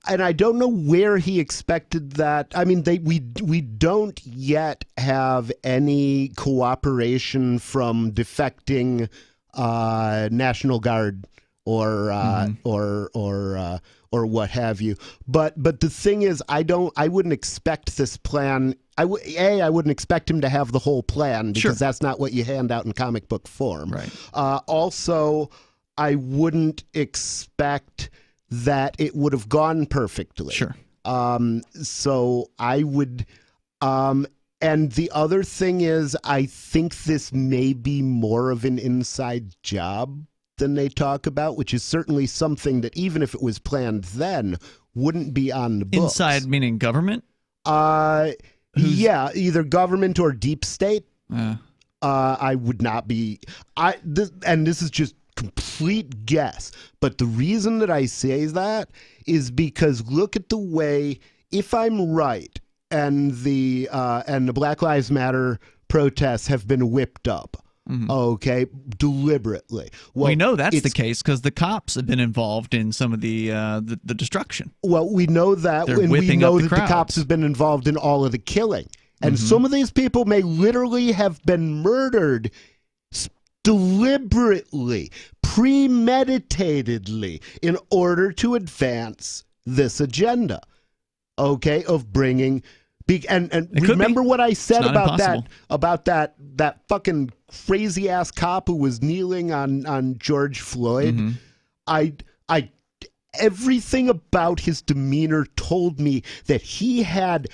and I don't know where he expected that. I mean, we don't yet have any cooperation from defecting National Guard or what have you. But the thing is, I wouldn't expect this plan. I wouldn't expect him to have the whole plan because that's not what you hand out in comic book form. Right. Also, I wouldn't expect that it would have gone perfectly. Sure. So I would. And the other thing is, I think this may be more of an inside job than they talk about, which is certainly something that even if it was planned then, wouldn't be on the books. Inside meaning government? Yeah, either government or deep state. I would not be. And this is just complete guess. But the reason that I say that is because look at the way, if I'm right, and the Black Lives Matter protests have been whipped up. Okay, deliberately. Well, we know that's the case because the cops have been involved in some of the destruction. Well, we know that, and we know that the cops have been involved in all of the killing. And some of these people may literally have been murdered deliberately, premeditatedly, in order to advance this agenda, okay, of bringing... And remember what I said about that fucking crazy ass cop who was kneeling on George Floyd. Everything about his demeanor told me that he had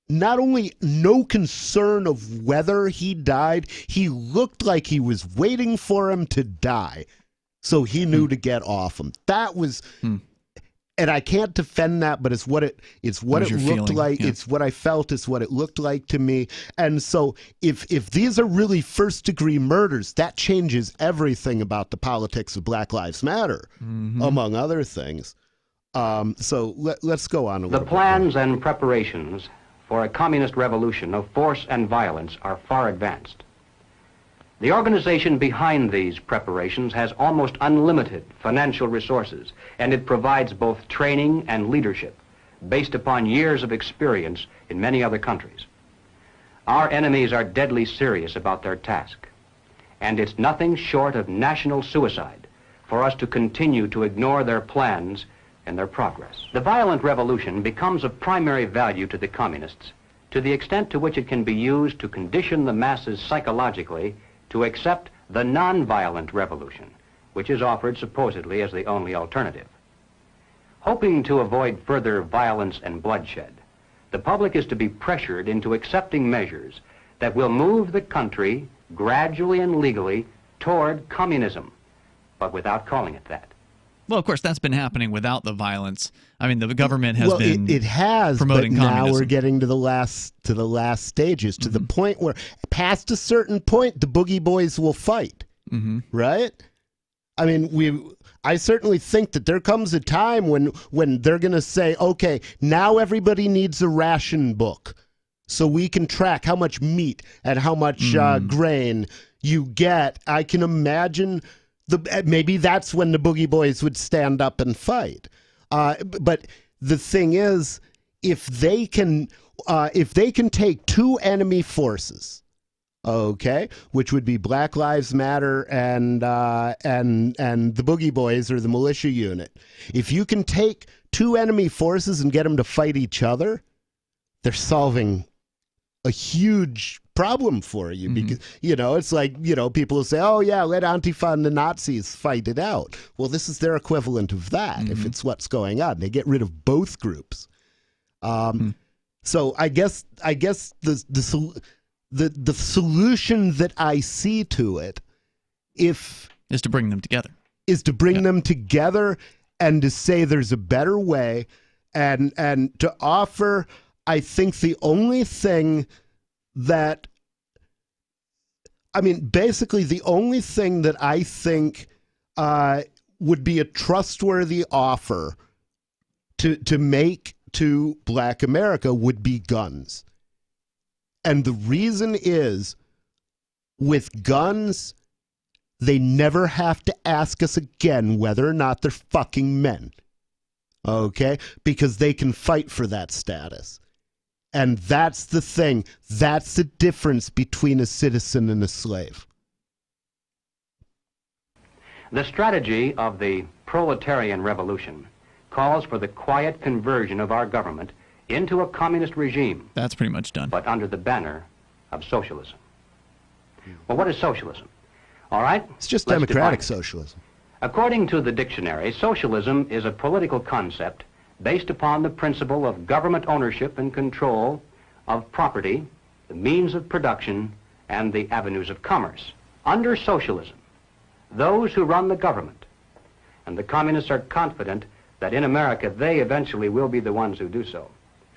not only no concern of whether he died, he looked like he was waiting for him to die. So he knew to get off them. That was, and I can't defend that, but it's what it looked feeling? like. Yeah. It's what I felt. It's what it looked like to me. And so if these are really first degree murders, that changes everything about the politics of Black Lives Matter, among other things. So let's go on a little The bit. plans and preparations for a communist revolution of force and violence are far advanced. The organization behind these preparations has almost unlimited financial resources, and it provides both training and leadership based upon years of experience in many other countries. Our enemies are deadly serious about their task, and it's nothing short of national suicide for us to continue to ignore their plans and their progress. The violent revolution becomes of primary value to the communists to the extent to which it can be used to condition the masses psychologically to accept the non-violent revolution, which is offered supposedly as the only alternative. Hoping to avoid further violence and bloodshed, the public is to be pressured into accepting measures that will move the country gradually and legally toward communism, but without calling it that. Well, of course, that's been happening without the violence. I mean, the government has been it has, promoting but now communism. we're getting to the last stages, to the point where past a certain point, the boogie boys will fight, right? I mean, I certainly think that there comes a time when they're going to say, okay, now everybody needs a ration book so we can track how much meat and how much grain you get. I can imagine maybe that's when the boogie boys would stand up and fight. But the thing is, if they can take two enemy forces, okay, which would be Black Lives Matter and the boogie boys or the militia unit, if you can take two enemy forces and get them to fight each other, they're solving a huge problem for you, because it's like, people will say, oh yeah, let Antifa and the Nazis fight it out. Well, this is their equivalent of that. If it's what's going on, they get rid of both groups. So I guess the solution that I see to it is to bring them together. Them together and to say there's a better way, and to offer, I think, the only thing that, basically the only thing that I think would be a trustworthy offer to make to Black America would be guns. And the reason is, with guns, they never have to ask us again whether or not they're fucking men. Okay? Because they can fight for that status. And that's the thing. That's the difference between a citizen and a slave. The strategy of the proletarian revolution calls for the quiet conversion of our government into a communist regime. That's pretty much done. But under the banner of socialism. Well, what is socialism? All right? It's just let's democratic define it. socialism. According to the dictionary, socialism is a political concept based upon the principle of government ownership and control of property, the means of production, and the avenues of commerce. Under socialism, those who run the government, and the communists are confident that in America they eventually will be the ones who do so.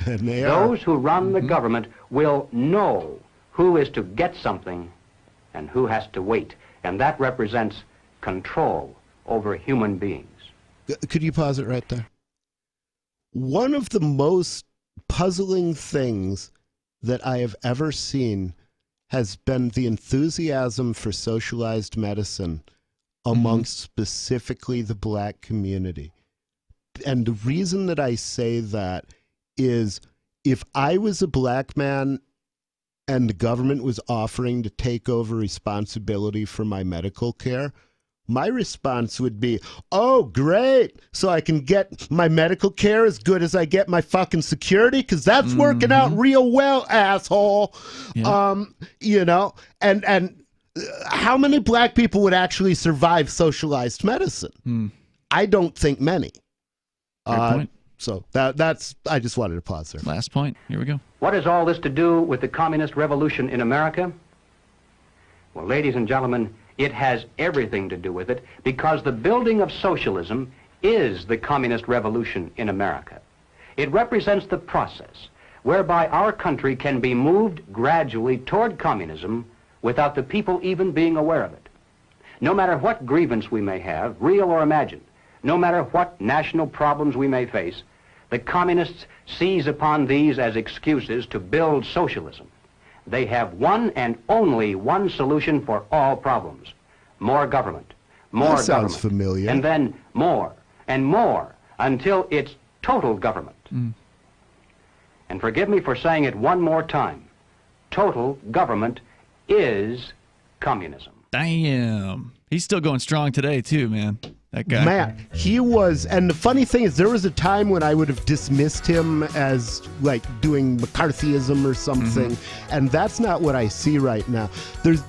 And they Those who run the government will know who is to get something and who has to wait, and that represents control over human beings. Could you pause it right there? One of the most puzzling things that I have ever seen has been the enthusiasm for socialized medicine amongst specifically the Black community. And the reason that I say that is, if I was a Black man and the government was offering to take over responsibility for my medical care, my response would be, oh, great, so I can get my medical care as good as I get my fucking security, because that's working out real well, asshole. Yeah. And how many Black people would actually survive socialized medicine? I don't think many. Point. So that's, I just wanted to pause there. Last point. Here we go. What has all this to do with the communist revolution in America? Well, ladies and gentlemen, It has everything to do with it because the building of socialism is the communist revolution in America. It represents the process whereby our country can be moved gradually toward communism without the people even being aware of it. No matter what grievance we may have, real or imagined, no matter what national problems we may face, the communists seize upon these as excuses to build socialism. They have one and only one solution for all problems: more government, more that government, sounds familiar. and then more and more until it's total government. And forgive me for saying it one more time: total government is communism. Damn. He's still going strong today, too, man. That guy. Man, he was, and the funny thing is, there was a time when I would have dismissed him as like doing McCarthyism or something, and that's not what I see right now. There's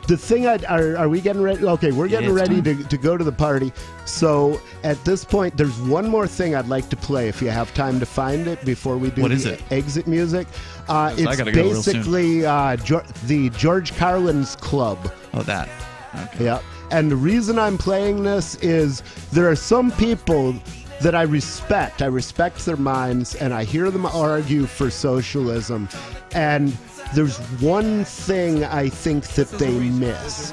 the thing. Are we getting ready? Okay, we're getting ready to go to the party. So at this point, there's one more thing I'd like to play if you have time to find it before we do exit music. It's basically the George Carlin's Club. Oh, that. Okay. Yeah. And the reason I'm playing this is there are some people that I respect. I respect their minds, and I hear them argue for socialism. And there's one thing I think that they miss,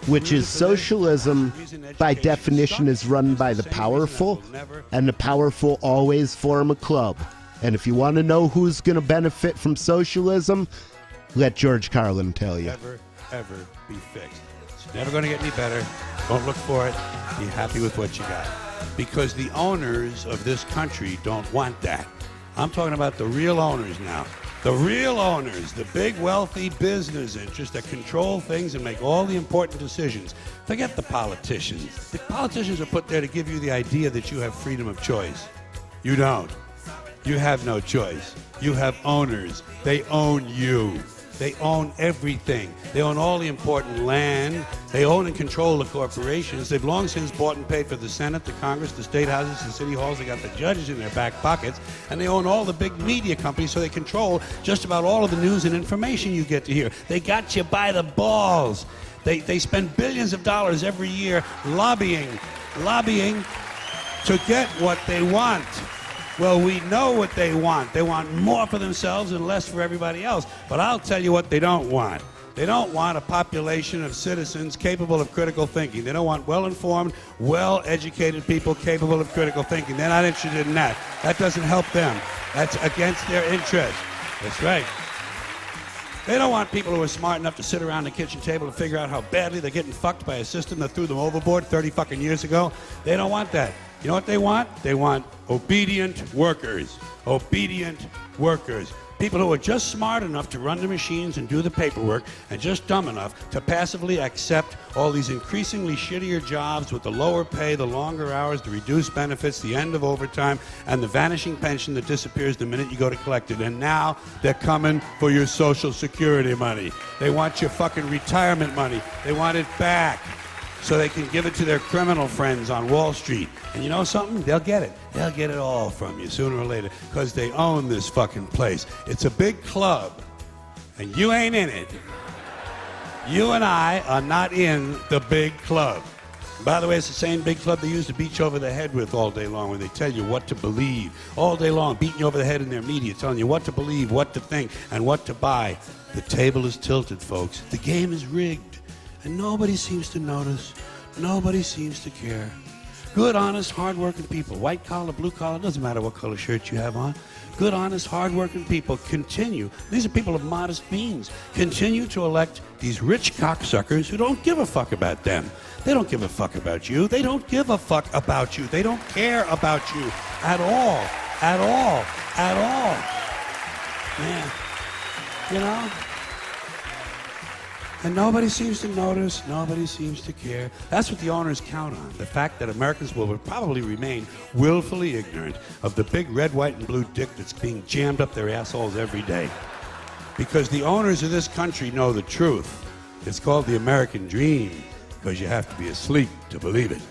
which is socialism, by definition, is run by the powerful, and the powerful always form a club. And if you want to know who's going to benefit from socialism, let George Carlin tell you. Never, ever be fixed. It's never going to get any better. Don't look for it. Be happy with what you got. Because the owners of this country don't want that. I'm talking about the real owners now. The real owners, the big wealthy business interests that control things and make all the important decisions. Forget the politicians. The politicians are put there to give you the idea that you have freedom of choice. You don't. You have no choice. You have owners. They own you. They own everything. They own all the important land. They own and control the corporations. They've long since bought and paid for the Senate, the Congress, the state houses, the city halls. They got the judges in their back pockets. And they own all the big media companies, so they control just about all of the news and information you get to hear. They got you by the balls. They spend billions of dollars every year lobbying to get what they want. Well, we know what they want. They want more for themselves and less for everybody else. But I'll tell you what they don't want. They don't want a population of citizens capable of critical thinking. They don't want well-informed, well-educated people capable of critical thinking. They're not interested in that. That doesn't help them. That's against their interest. That's right. They don't want people who are smart enough to sit around the kitchen table and figure out how badly they're getting fucked by a system that threw them overboard 30 fucking years ago. They don't want that. You know what they want? They want obedient workers. Obedient workers. People who are just smart enough to run the machines and do the paperwork, and just dumb enough to passively accept all these increasingly shittier jobs with the lower pay, the longer hours, the reduced benefits, the end of overtime, and the vanishing pension that disappears the minute you go to collect it. And now they're coming for your Social Security money. They want your fucking retirement money. They want it back, so they can give it to their criminal friends on Wall Street. And you know something? They'll get it. They'll get it all from you sooner or later, because they own this fucking place. It's a big club, and you ain't in it. You and I are not in the big club. By the way, it's the same big club they use to beat you over the head with all day long when they tell you what to believe. All day long, beating you over the head in their media, telling you what to believe, what to think, and what to buy. The table is tilted, folks. The game is rigged. And nobody seems to notice. Nobody seems to care. Good, honest, hard-working people, white collar, blue collar, doesn't matter what color shirt you have on. Good, honest, hard-working people continue. These are people of modest means. Continue to elect these rich cocksuckers who don't give a fuck about them. They don't give a fuck about you. They don't give a fuck about you. They don't care about you at all. At all. At all. Man, you know? And nobody seems to notice, nobody seems to care. That's what the owners count on, the fact that Americans will probably remain willfully ignorant of the big red, white, and blue dick that's being jammed up their assholes every day. Because the owners of this country know the truth. It's called the American dream, because you have to be asleep to believe it.